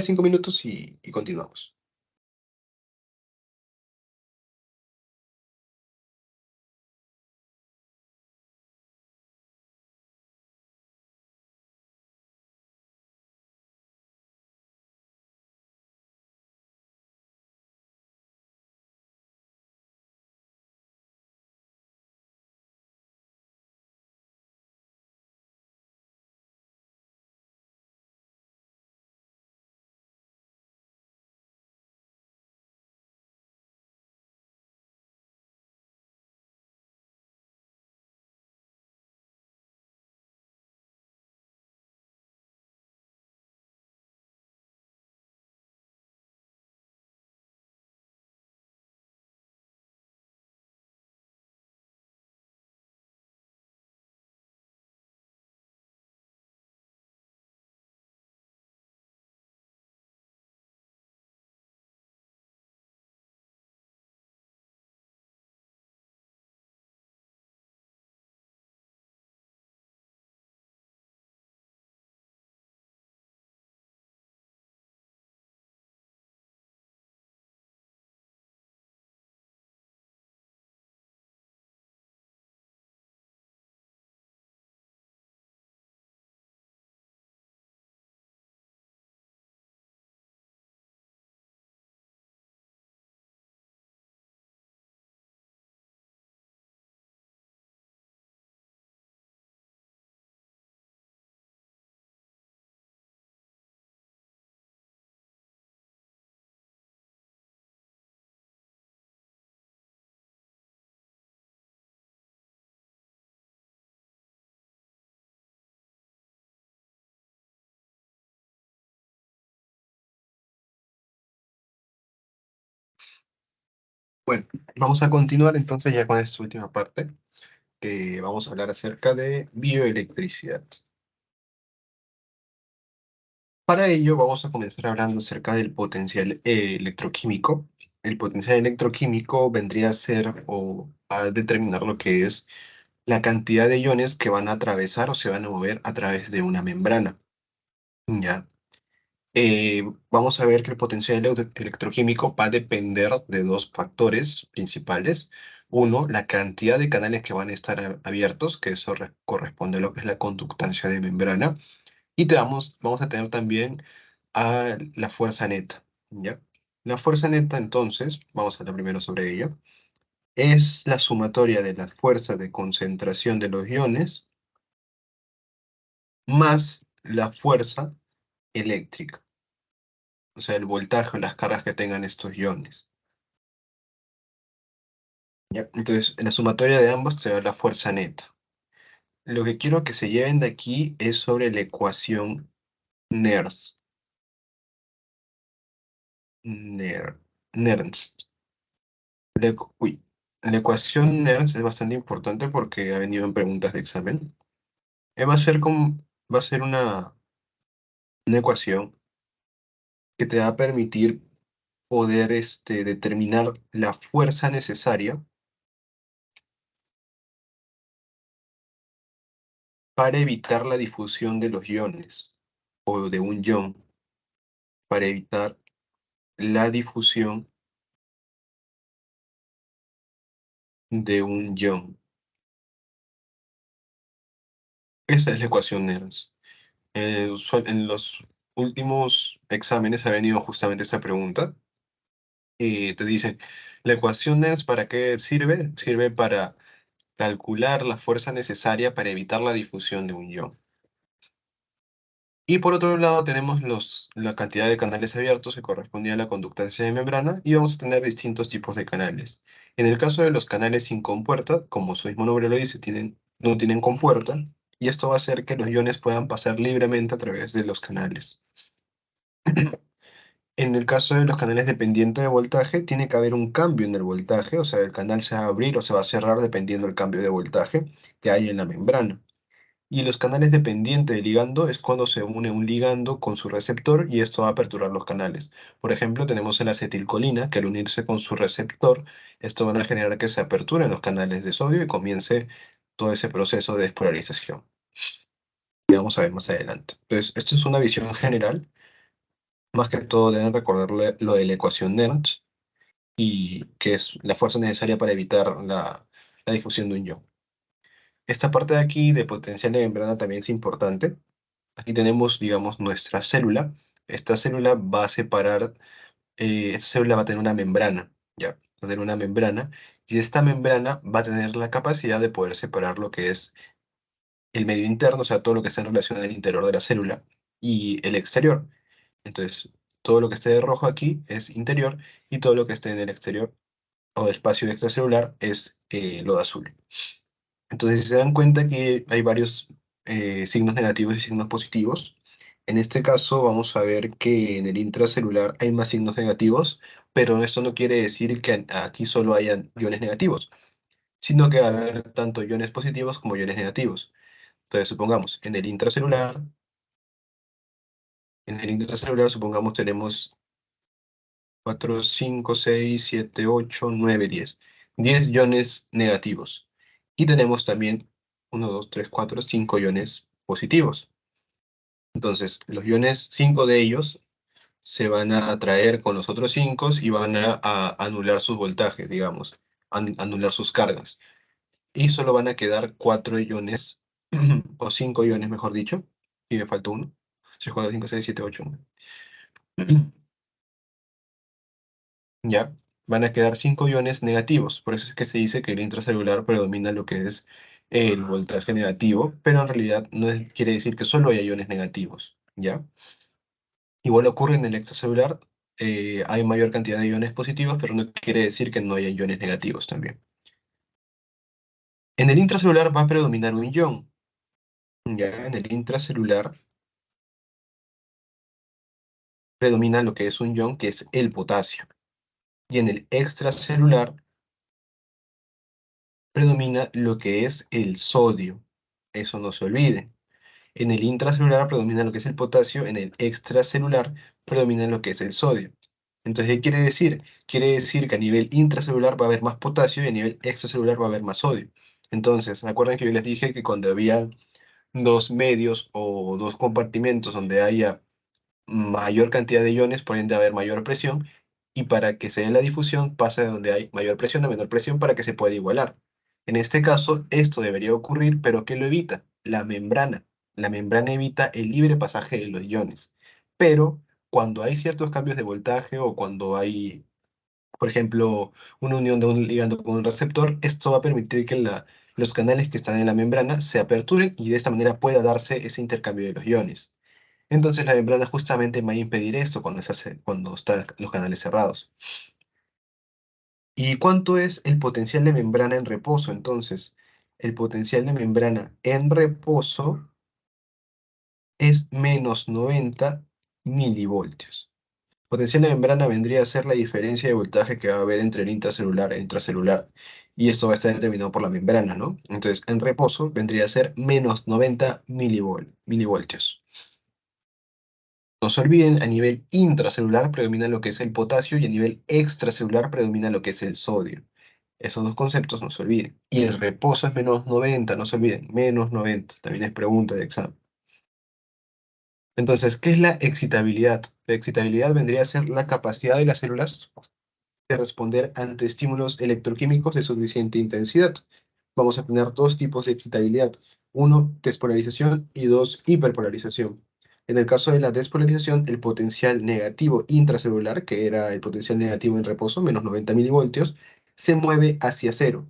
5 minutos y continuamos. Bueno, vamos a continuar entonces ya con esta última parte, que vamos a hablar acerca de bioelectricidad. Para ello vamos a comenzar hablando acerca del potencial electroquímico. El potencial electroquímico vendría a ser o a determinar lo que es la cantidad de iones que van a atravesar o se van a mover a través de una membrana. ¿Ya? Vamos a ver que el potencial electroquímico va a depender de dos factores principales. Uno, la cantidad de canales que van a estar abiertos, que eso corresponde a lo que es la conductancia de membrana. Y vamos a tener también a la fuerza neta, ¿ya? La fuerza neta, entonces, vamos a hablar primero sobre ello, es la sumatoria de la fuerza de concentración de los iones más la fuerza eléctrica, o sea, el voltaje o las cargas que tengan estos iones. ¿Ya? Entonces, en la sumatoria de ambos se da la fuerza neta. Lo que quiero que se lleven de aquí es sobre la ecuación Nernst. Nernst. Uy, la ecuación Nernst es bastante importante porque ha venido en preguntas de examen. Va a ser va a ser una ecuación que te va a permitir poder determinar la fuerza necesaria para evitar la difusión de los iones o de un ion, para evitar la difusión de un ion. Esa es la ecuación Nernst. En los últimos exámenes ha venido justamente esta pregunta. Y te dicen, ¿la ecuación Nernst para qué sirve? Sirve para calcular la fuerza necesaria para evitar la difusión de un ion. Y por otro lado tenemos la cantidad de canales abiertos que correspondía a la conductancia de membrana y vamos a tener distintos tipos de canales. En el caso de los canales sin compuerta, como su mismo nombre lo dice, no tienen compuerta y esto va a hacer que los iones puedan pasar libremente a través de los canales. En el caso de los canales dependientes de voltaje, tiene que haber un cambio en el voltaje, o sea, el canal se va a abrir o se va a cerrar dependiendo del cambio de voltaje que hay en la membrana. Y los canales dependientes de ligando es cuando se une un ligando con su receptor y esto va a aperturar los canales. Por ejemplo, tenemos la acetilcolina, que al unirse con su receptor, esto va a generar que se aperturen los canales de sodio y comience todo ese proceso de despolarización. Y vamos a ver más adelante. Entonces, esto es una visión general. Más que todo deben recordar lo de la ecuación Nernst y que es la fuerza necesaria para evitar la difusión de un ion. Esta parte de aquí de potencial de membrana también es importante. Aquí tenemos, digamos, nuestra célula. Esta célula va a separar, esta célula va a tener una membrana, ¿ya? Va a tener una membrana, y esta membrana va a tener la capacidad de poder separar lo que es el medio interno, o sea, todo lo que está en relación al interior de la célula, y el exterior. Entonces, todo lo que esté de rojo aquí es interior, y todo lo que esté en el exterior o el espacio extracelular es lo de azul. Entonces, si se dan cuenta que hay varios signos negativos y signos positivos. En este caso, vamos a ver que en el intracelular hay más signos negativos, pero esto no quiere decir que aquí solo hayan iones negativos, sino que va a haber tanto iones positivos como iones negativos. Entonces, supongamos, en el intracelular, supongamos, tenemos 4, 5, 6, 7, 8, 9, 10. 10 iones negativos. Y tenemos también 1, 2, 3, 4, 5 iones positivos. Entonces, los iones, 5 de ellos se van a atraer con los otros 5 y van a anular sus voltajes, digamos, anular sus cargas. Y solo van a quedar 4 iones, o 5 iones, mejor dicho, y me falta uno. 3, 4, 5, 6, 7, 8. ¿Ya? Van a quedar 5 iones negativos. Por eso es que se dice que el intracelular predomina lo que es el voltaje negativo, pero en realidad quiere decir que solo hay iones negativos, ¿ya? Igual ocurre en el extracelular, hay mayor cantidad de iones positivos, pero no quiere decir que no haya iones negativos también. En el intracelular va a predominar un ion, ¿ya? En el intracelular predomina lo que es un ion, que es el potasio. Y en el extracelular predomina lo que es el sodio. Eso no se olvide. En el intracelular predomina lo que es el potasio, en el extracelular predomina lo que es el sodio. Entonces, ¿qué quiere decir? Quiere decir que a nivel intracelular va a haber más potasio y a nivel extracelular va a haber más sodio. Entonces, ¿se acuerdan que yo les dije que cuando había dos medios o dos compartimentos donde haya mayor cantidad de iones, por ende va a haber mayor presión, y para que se dé la difusión pasa de donde hay mayor presión a menor presión para que se pueda igualar? En este caso, esto debería ocurrir, pero ¿qué lo evita? La membrana. La membrana evita el libre pasaje de los iones. Pero cuando hay ciertos cambios de voltaje o cuando hay, por ejemplo, una unión de un ligando con un receptor, esto va a permitir que los canales que están en la membrana se aperturen y de esta manera pueda darse ese intercambio de los iones. Entonces la membrana justamente va a impedir esto cuando están los canales cerrados. ¿Y cuánto es el potencial de membrana en reposo? Entonces, el potencial de membrana en reposo es -90 milivoltios. Potencial de membrana vendría a ser la diferencia de voltaje que va a haber entre el intracelular e intracelular. Y esto va a estar determinado por la membrana, ¿no? Entonces, en reposo vendría a ser -90 milivoltios. No se olviden, a nivel intracelular predomina lo que es el potasio y a nivel extracelular predomina lo que es el sodio. Esos dos conceptos no se olviden. Y el reposo es -90, no se olviden, -90. También es pregunta de examen. Entonces, ¿qué es la excitabilidad? La excitabilidad vendría a ser la capacidad de las células de responder ante estímulos electroquímicos de suficiente intensidad. Vamos a tener dos tipos de excitabilidad. Uno, despolarización y dos, hiperpolarización. En el caso de la despolarización, el potencial negativo intracelular, que era el potencial negativo en reposo, -90 milivoltios, se mueve hacia cero.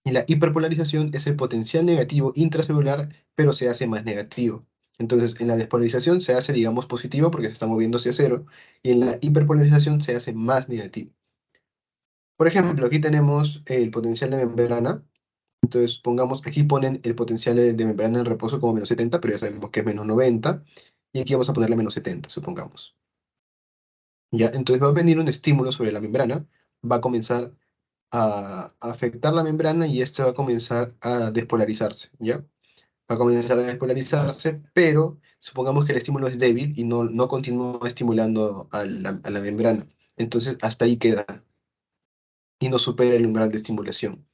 Y la hiperpolarización es el potencial negativo intracelular, pero se hace más negativo. Entonces, en la despolarización se hace, digamos, positivo porque se está moviendo hacia cero, y en la hiperpolarización se hace más negativo. Por ejemplo, aquí tenemos el potencial de membrana. Entonces, pongamos, aquí ponen el potencial de membrana en reposo como -70, pero ya sabemos que es -90. Y aquí vamos a ponerle -70, supongamos. ¿Ya? Entonces va a venir un estímulo sobre la membrana, va a comenzar a afectar la membrana y esta va a comenzar a despolarizarse, ¿ya? Va a comenzar a despolarizarse, pero supongamos que el estímulo es débil y no continúa estimulando a la membrana. Entonces, hasta ahí queda y no supera el umbral de estimulación.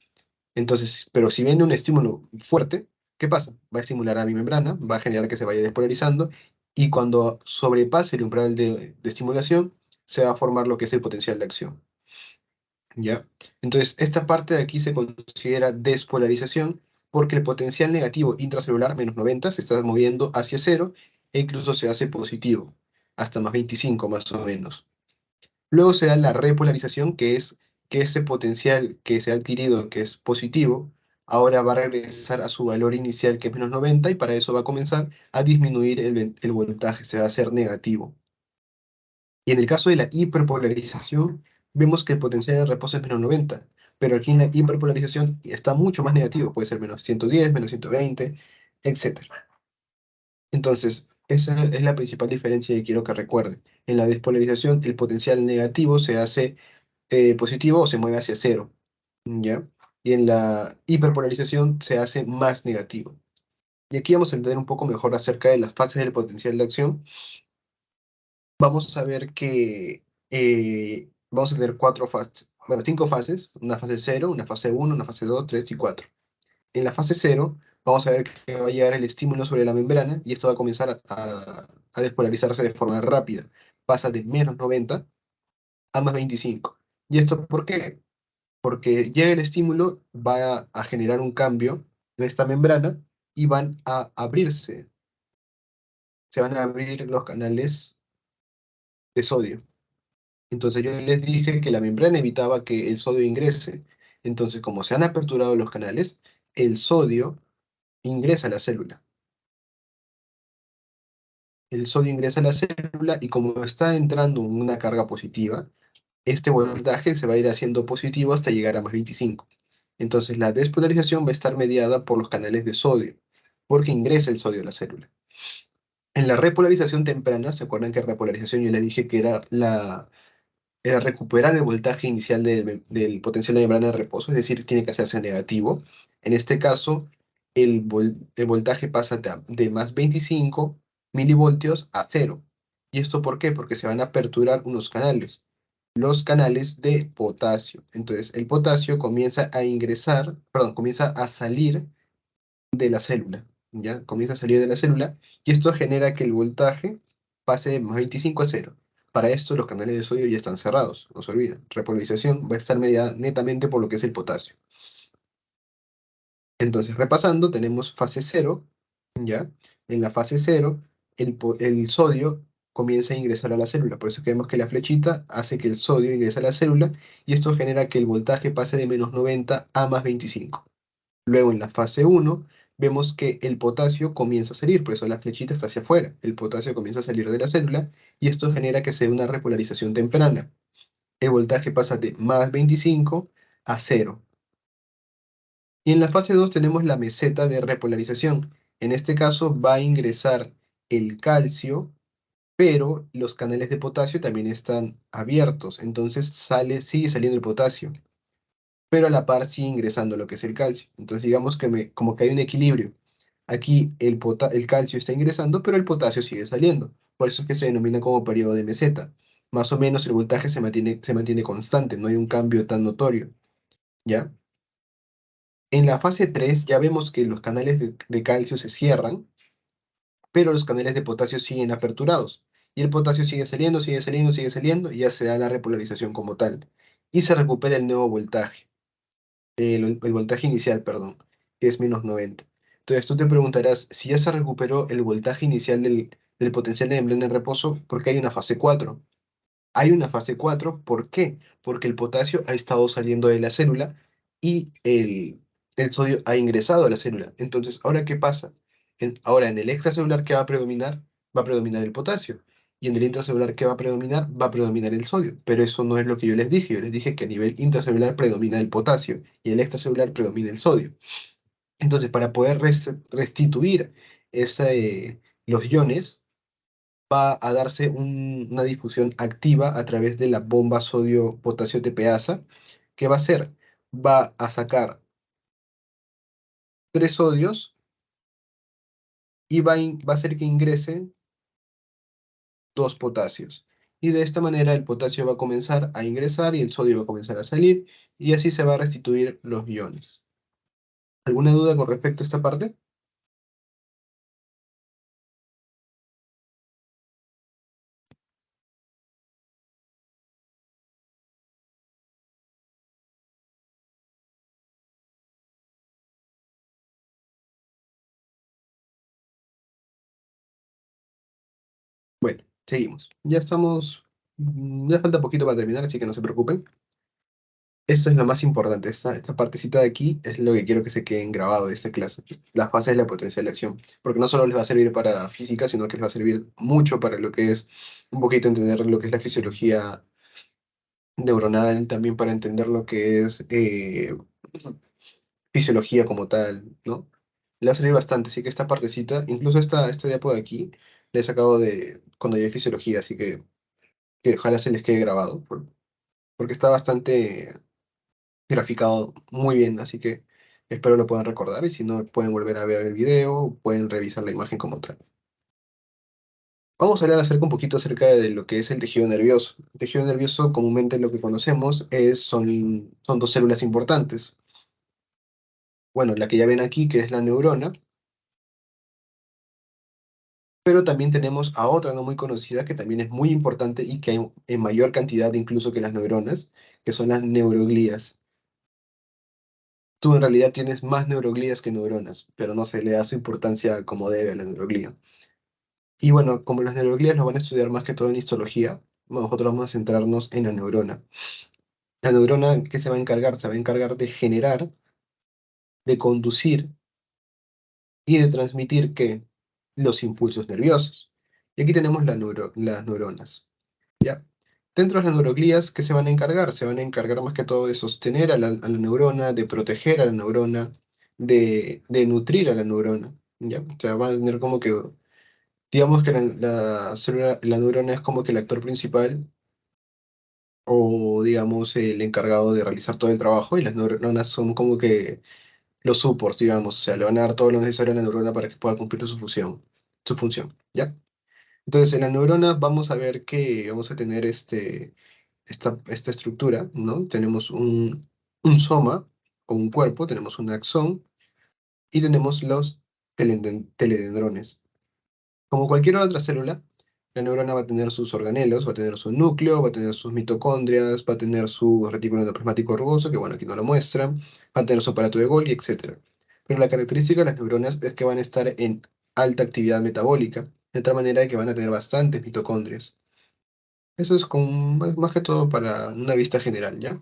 Entonces, pero si viene un estímulo fuerte, ¿qué pasa? Va a estimular a mi membrana, va a generar que se vaya despolarizando y cuando sobrepase el umbral de estimulación, se va a formar lo que es el potencial de acción. ¿Ya? Entonces, esta parte de aquí se considera despolarización porque el potencial negativo intracelular, -90, se está moviendo hacia cero e incluso se hace positivo, hasta +25 más o menos. Luego se da la repolarización, que es que ese potencial que se ha adquirido, que es positivo, ahora va a regresar a su valor inicial, que es -90, y para eso va a comenzar a disminuir el voltaje, se va a hacer negativo. Y en el caso de la hiperpolarización, vemos que el potencial de reposo es -90, pero aquí en la hiperpolarización está mucho más negativo, puede ser -110, -120, etc. Entonces, esa es la principal diferencia que quiero que recuerden. En la despolarización, el potencial negativo se hace positivo o se mueve hacia cero, ¿ya? Y en la hiperpolarización se hace más negativo. Y aquí vamos a entender un poco mejor acerca de las fases del potencial de acción. Vamos a ver que vamos a tener cuatro fases, bueno, cinco fases, una fase cero, una fase uno, una fase 2, 3 y 4. En la fase cero vamos a ver que va a llegar el estímulo sobre la membrana y esto va a comenzar a despolarizarse de forma rápida. Pasa de -90 a +25. ¿Y esto por qué? Porque llega el estímulo, va a generar un cambio en esta membrana y van a abrirse, se van a abrir los canales de sodio. Entonces yo les dije que la membrana evitaba que el sodio ingrese. Entonces, como se han aperturado los canales, el sodio ingresa a la célula. El sodio ingresa a la célula y como está entrando una carga positiva, este voltaje se va a ir haciendo positivo hasta llegar a +25. Entonces la despolarización va a estar mediada por los canales de sodio, porque ingresa el sodio a la célula. En la repolarización temprana, ¿se acuerdan que repolarización yo les dije que era era recuperar el voltaje inicial del potencial de membrana de reposo, es decir, tiene que hacerse negativo. En este caso, el voltaje pasa de más 25 milivoltios a cero. ¿Y esto por qué? Porque se van a aperturar unos canales, los canales de potasio. Entonces, el potasio comienza a ingresar, perdón, comienza a salir de la célula, ¿ya? Comienza a salir de la célula y esto genera que el voltaje pase de más 25 a cero. Para esto los canales de sodio ya están cerrados, no se olviden. Repolarización va a estar mediada netamente por lo que es el potasio. Entonces, repasando, tenemos fase cero, ¿ya? En la fase cero, el sodio comienza a ingresar a la célula. Por eso que vemos que la flechita hace que el sodio ingrese a la célula y esto genera que el voltaje pase de menos 90 a más 25. Luego en la fase uno vemos que el potasio comienza a salir, por eso la flechita está hacia afuera. El potasio comienza a salir de la célula y esto genera que se dé una repolarización temprana. El voltaje pasa de más 25 a cero. Y en la fase 2 tenemos la meseta de repolarización. En este caso va a ingresar el calcio, pero los canales de potasio también están abiertos, entonces sigue saliendo el potasio, pero a la par sigue ingresando lo que es el calcio. Entonces digamos que como que hay un equilibrio. Aquí el calcio está ingresando, pero el potasio sigue saliendo. Por eso es que se denomina como periodo de meseta. Más o menos el voltaje se mantiene constante, no hay un cambio tan notorio, ¿ya? En la fase 3 ya vemos que los canales de calcio se cierran, pero los canales de potasio siguen aperturados. Y el potasio sigue saliendo, sigue saliendo, sigue saliendo, y ya se da la repolarización como tal. Y se recupera el nuevo voltaje. El voltaje inicial, perdón, que es menos 90. Entonces tú te preguntarás, si ya se recuperó el voltaje inicial del potencial de membrana en reposo, ¿por qué hay una fase 4? Hay una fase 4, ¿por qué? Porque el potasio ha estado saliendo de la célula y el sodio ha ingresado a la célula. Entonces, ¿ahora qué pasa? Ahora en el extracelular, ¿qué va a predominar? Va a predominar el potasio. Y en el intracelular, ¿qué va a predominar? Va a predominar el sodio. Pero eso no es lo que yo les dije. Yo les dije que a nivel intracelular predomina el potasio y el extracelular predomina el sodio. Entonces, para poder restituir los iones, va a darse una difusión activa a través de la bomba sodio-potasio TPasa. ¿Qué va a hacer? Va a sacar tres sodios y va a hacer que ingresen dos potasios. Y de esta manera el potasio va a comenzar a ingresar y el sodio va a comenzar a salir y así se va a restituir los iones. ¿Alguna duda con respecto a esta parte? Bueno, seguimos. Ya estamos, ya falta poquito para terminar, así que no se preocupen. Esto es lo más importante, esta partecita de aquí es lo que quiero que se queden grabado de esta clase, la fase de la potencial de acción, porque no solo les va a servir para física, sino que les va a servir mucho para lo que es un poquito entender lo que es la fisiología neuronal, también para entender lo que es fisiología como tal, ¿no? Le va a servir bastante, así que esta partecita, incluso esta diapo de aquí, la he sacado de cuando hay fisiología, así que ojalá se les quede grabado, porque está bastante graficado muy bien, así que espero lo puedan recordar y si no pueden volver a ver el video, pueden revisar la imagen como tal. Vamos a hablar acerca un poquito acerca de lo que es el tejido nervioso. El tejido nervioso comúnmente lo que conocemos son dos células importantes. Bueno, la que ya ven aquí, que es la neurona, pero también tenemos a otra no muy conocida que también es muy importante y que hay en mayor cantidad incluso que las neuronas, que son las neuroglías. Tú en realidad tienes más neuroglías que neuronas, pero no se le da su importancia como debe a la neuroglía. Y bueno, como las neuroglías lo van a estudiar más que todo en histología, nosotros vamos a centrarnos en la neurona. La neurona, ¿qué se va a encargar? Se va a encargar de generar, de conducir y de transmitir ¿qué? Los impulsos nerviosos. Y aquí tenemos las neuronas. ¿Ya? Dentro de las neuroglías, ¿qué se van a encargar? Se van a encargar más que todo de sostener a la neurona, de proteger a la neurona, de nutrir a la neurona. ¿Ya? O sea, van a tener como que digamos que la neurona es como que el actor principal o digamos el encargado de realizar todo el trabajo, y las neuronas son como que los supports, digamos, o sea, le van a dar todo lo necesario a la neurona para que pueda cumplir su función, ¿ya? Entonces, en la neurona vamos a ver que vamos a tener esta estructura, ¿no? Tenemos un soma o un cuerpo, tenemos un axón y tenemos los teledendrones. Como cualquier otra célula, la neurona va a tener sus organelos, va a tener su núcleo, va a tener sus mitocondrias, va a tener su retículo endoplasmático rugoso, que bueno, aquí no lo muestra, va a tener su aparato de Golgi, etcétera. Pero la característica de las neuronas es que van a estar en alta actividad metabólica, de tal manera que van a tener bastantes mitocondrias. Eso es más que todo para una vista general, ¿ya?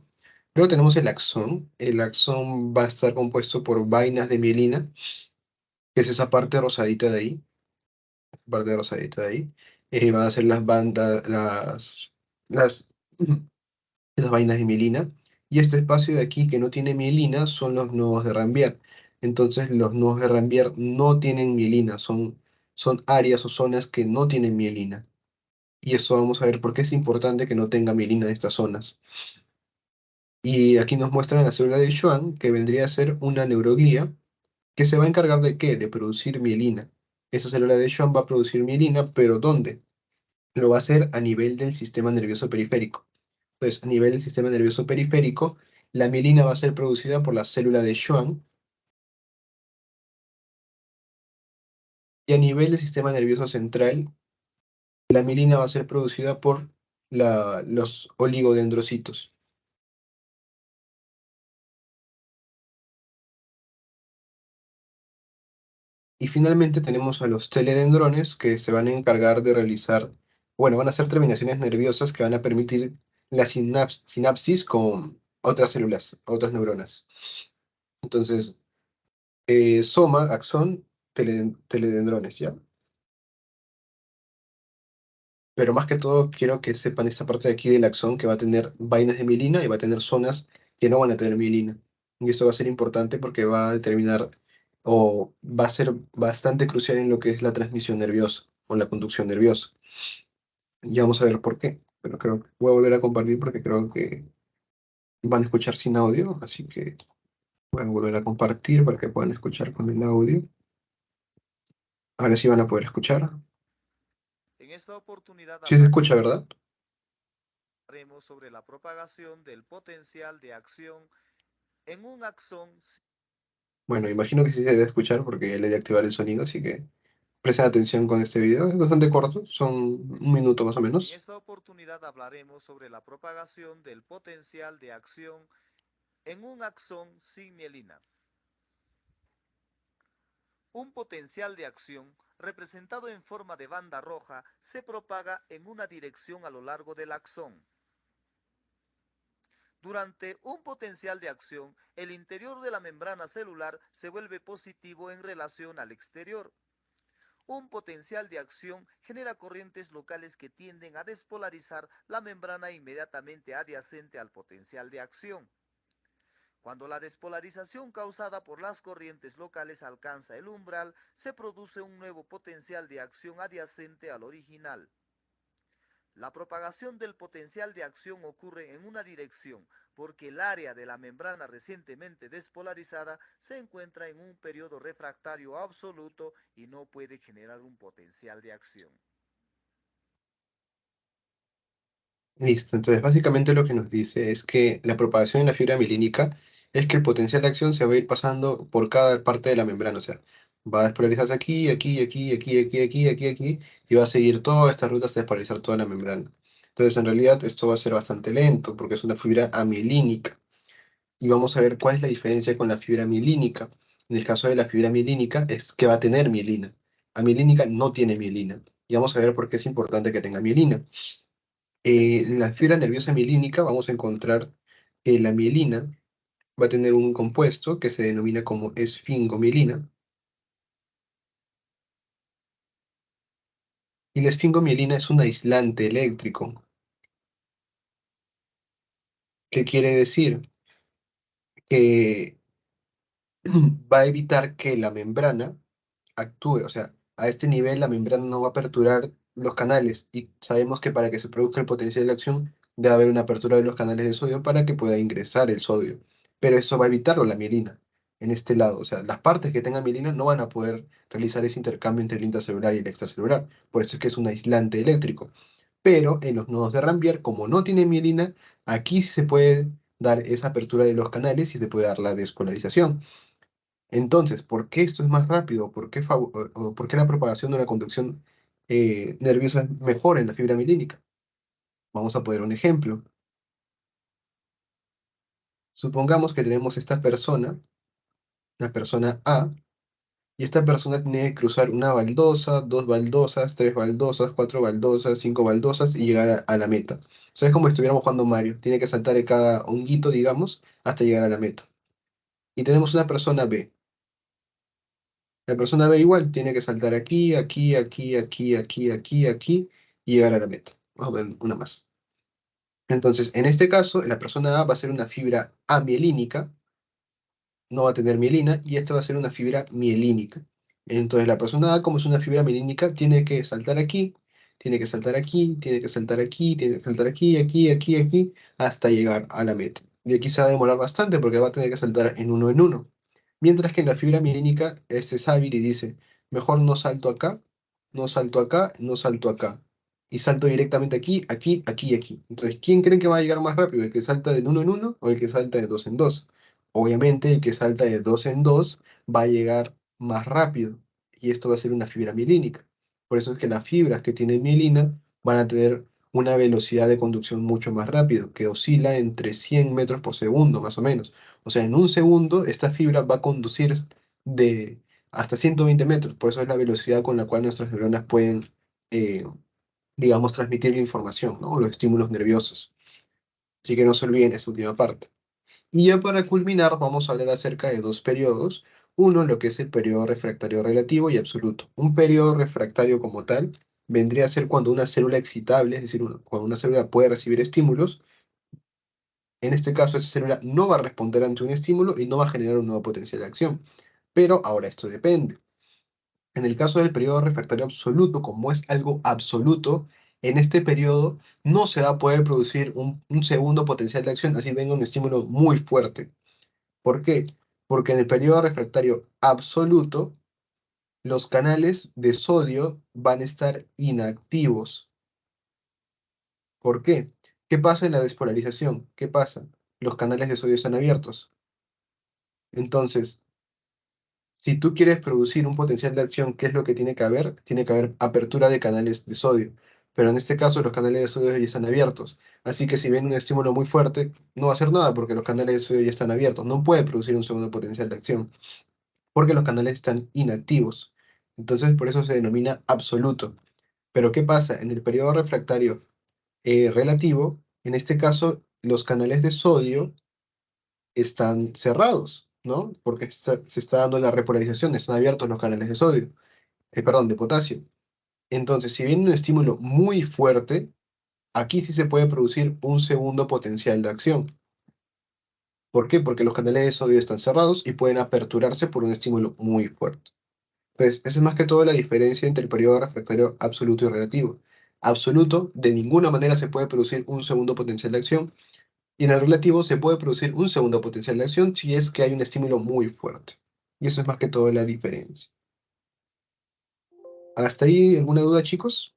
Luego tenemos el axón. El axón va a estar compuesto por vainas de mielina, que es esa parte rosadita de ahí, parte rosadita de ahí. Van a ser las bandas, las, las vainas de mielina. Y este espacio de aquí que no tiene mielina son los nodos de Rambier. Entonces los nodos de Rambier no tienen mielina, son áreas o zonas que no tienen mielina. Y eso vamos a ver por qué es importante que no tenga mielina en estas zonas. Y aquí nos muestran la célula de Schwann, que vendría a ser una neuroglía, que se va a encargar de qué? De producir mielina. Esa célula de Schwann va a producir mielina, pero ¿dónde? Lo va a hacer a nivel del sistema nervioso periférico. Entonces, a nivel del sistema nervioso periférico, la mielina va a ser producida por la célula de Schwann, y a nivel del sistema nervioso central, la mielina va a ser producida por los oligodendrocitos. Y finalmente tenemos a los teledendrones que se van a encargar de realizar, bueno, van a hacer terminaciones nerviosas que van a permitir la sinapsis con otras células, otras neuronas. Entonces, soma, axón, teledendrones, ¿ya? Pero más que todo quiero que sepan esta parte de aquí del axón que va a tener vainas de mielina y va a tener zonas que no van a tener mielina. Y esto va a ser importante porque va a determinar o va a ser bastante crucial en lo que es la transmisión nerviosa o la conducción nerviosa. Ya vamos a ver por qué. Pero creo que voy a volver a compartir porque creo que van a escuchar sin audio, así que voy a volver a compartir para que puedan escuchar con el audio. Ahora sí van a poder escuchar. En esta oportunidad Sí se escucha, ¿verdad? hablaremos sobre la propagación del potencial de acción en un axón. Bueno, imagino que sí se debe escuchar porque ya le di a activar el sonido, así que presten atención con este video. Es bastante corto, son un minuto más o En menos. esta oportunidad hablaremos sobre la propagación del potencial de acción en un axón sin mielina. Un potencial de acción representado en forma de banda roja se propaga en una dirección a lo largo del axón. Durante un potencial de acción, el interior de la membrana celular se vuelve positivo en relación al exterior. Un potencial de acción genera corrientes locales que tienden a despolarizar la membrana inmediatamente adyacente al potencial de acción. Cuando la despolarización causada por las corrientes locales alcanza el umbral, se produce un nuevo potencial de acción adyacente al original. La propagación del potencial de acción ocurre en una dirección porque el área de la membrana recientemente despolarizada se encuentra en un periodo refractario absoluto y no puede generar un potencial de acción. Listo, entonces básicamente lo que nos dice es que la propagación en la fibra mielínica es que el potencial de acción se va a ir pasando por cada parte de la membrana, o sea, va a despolarizarse aquí, aquí, aquí, aquí, aquí, aquí, aquí, aquí, y va a seguir toda esta ruta hasta despolarizar toda la membrana. Entonces, en realidad, esto va a ser bastante lento porque es una fibra amielínica. Y vamos a ver cuál es la diferencia con la fibra mielínica. En el caso de la fibra mielínica es que va a tener mielina. Amielínica no tiene mielina. Y vamos a ver por qué es importante que tenga mielina. En la fibra nerviosa mielínica vamos a encontrar que la mielina va a tener un compuesto que se denomina como esfingomielina. Y la esfingomielina es un aislante eléctrico. ¿Qué quiere decir? Que va a evitar que la membrana actúe. O sea, a este nivel la membrana no va a aperturar los canales. Y sabemos que para que se produzca el potencial de acción debe haber una apertura de los canales de sodio para que pueda ingresar el sodio. Pero eso va a evitarlo la mielina en este lado. O sea, las partes que tengan mielina no van a poder realizar ese intercambio entre el intracelular y el extracelular. Por eso es que es un aislante eléctrico. Pero en los nodos de Rambier, como no tiene mielina, aquí sí se puede dar esa apertura de los canales y se puede dar la despolarización. Entonces, ¿por qué esto es más rápido? ¿O por qué la propagación de la conducción nerviosa es mejor en la fibra mielínica? Vamos a poner un ejemplo. Supongamos que tenemos esta persona, la persona A, y esta persona tiene que cruzar una baldosa, dos baldosas, tres baldosas, cuatro baldosas, cinco baldosas y llegar a la meta. O sea, es como si estuviéramos jugando Mario. Tiene que saltar de cada honguito, digamos, hasta llegar a la meta. Y tenemos una persona B. La persona B igual tiene que saltar aquí, aquí, aquí, aquí, aquí, aquí, aquí y llegar a la meta. Vamos a ver una más. Entonces, en este caso, la persona A va a ser una fibra amielínica, no va a tener mielina, y esta va a ser una fibra mielínica. Entonces, la persona A, como es una fibra mielínica, tiene que saltar aquí, tiene que saltar aquí, tiene que saltar aquí, tiene que saltar aquí, aquí, aquí, aquí, hasta llegar a la meta. Y aquí se va a demorar bastante porque va a tener que saltar en uno en uno. Mientras que en la fibra mielínica, este es hábil y dice, mejor no salto acá, no salto acá, no salto acá. Y salto directamente aquí, aquí, aquí y aquí. Entonces, ¿quién creen que va a llegar más rápido? ¿El que salta de uno en uno o el que salta de dos en dos? Obviamente el que salta de dos en dos va a llegar más rápido y esto va a ser una fibra mielínica. Por eso es que las fibras que tienen mielina van a tener una velocidad de conducción mucho más rápido, que oscila entre 100 metros por segundo, más o menos. O sea, en un segundo esta fibra va a conducir de hasta 120 metros. Por eso es la velocidad con la cual nuestras neuronas pueden, eh, digamos, transmitir la información, ¿no? Los estímulos nerviosos. Así que no se olviden esa última parte. Y ya para culminar, vamos a hablar acerca de dos periodos. Uno, lo que es el periodo refractario relativo y absoluto. Un periodo refractario como tal vendría a ser cuando una célula excitable, es decir, cuando una célula puede recibir estímulos, en este caso esa célula no va a responder ante un estímulo y no va a generar un nuevo potencial de acción. Pero ahora esto depende. En el caso del periodo refractario absoluto, como es algo absoluto, en este periodo no se va a poder producir un segundo potencial de acción, así venga un estímulo muy fuerte. ¿Por qué? Porque en el periodo refractario absoluto, los canales de sodio van a estar inactivos. ¿Por qué? ¿Qué pasa en la despolarización? ¿Qué pasa? Los canales de sodio están abiertos. Entonces, si tú quieres producir un potencial de acción, ¿qué es lo que tiene que haber? Tiene que haber apertura de canales de sodio. Pero en este caso los canales de sodio ya están abiertos. Así que si viene un estímulo muy fuerte, no va a hacer nada porque los canales de sodio ya están abiertos. No puede producir un segundo potencial de acción, porque los canales están inactivos. Entonces, por eso se denomina absoluto. Pero ¿qué pasa? En el periodo refractario relativo, en este caso, los canales de sodio están cerrados, ¿no? Porque se está dando la repolarización, están abiertos los canales de sodio, perdón, de potasio. Entonces, si viene un estímulo muy fuerte, aquí sí se puede producir un segundo potencial de acción. ¿Por qué? Porque los canales de sodio están cerrados y pueden aperturarse por un estímulo muy fuerte. Entonces, esa es más que todo la diferencia entre el periodo refractario absoluto y relativo. Absoluto, de ninguna manera se puede producir un segundo potencial de acción, y en el relativo se puede producir un segundo potencial de acción si es que hay un estímulo muy fuerte. Y eso es más que todo la diferencia. ¿Hasta ahí alguna duda, chicos?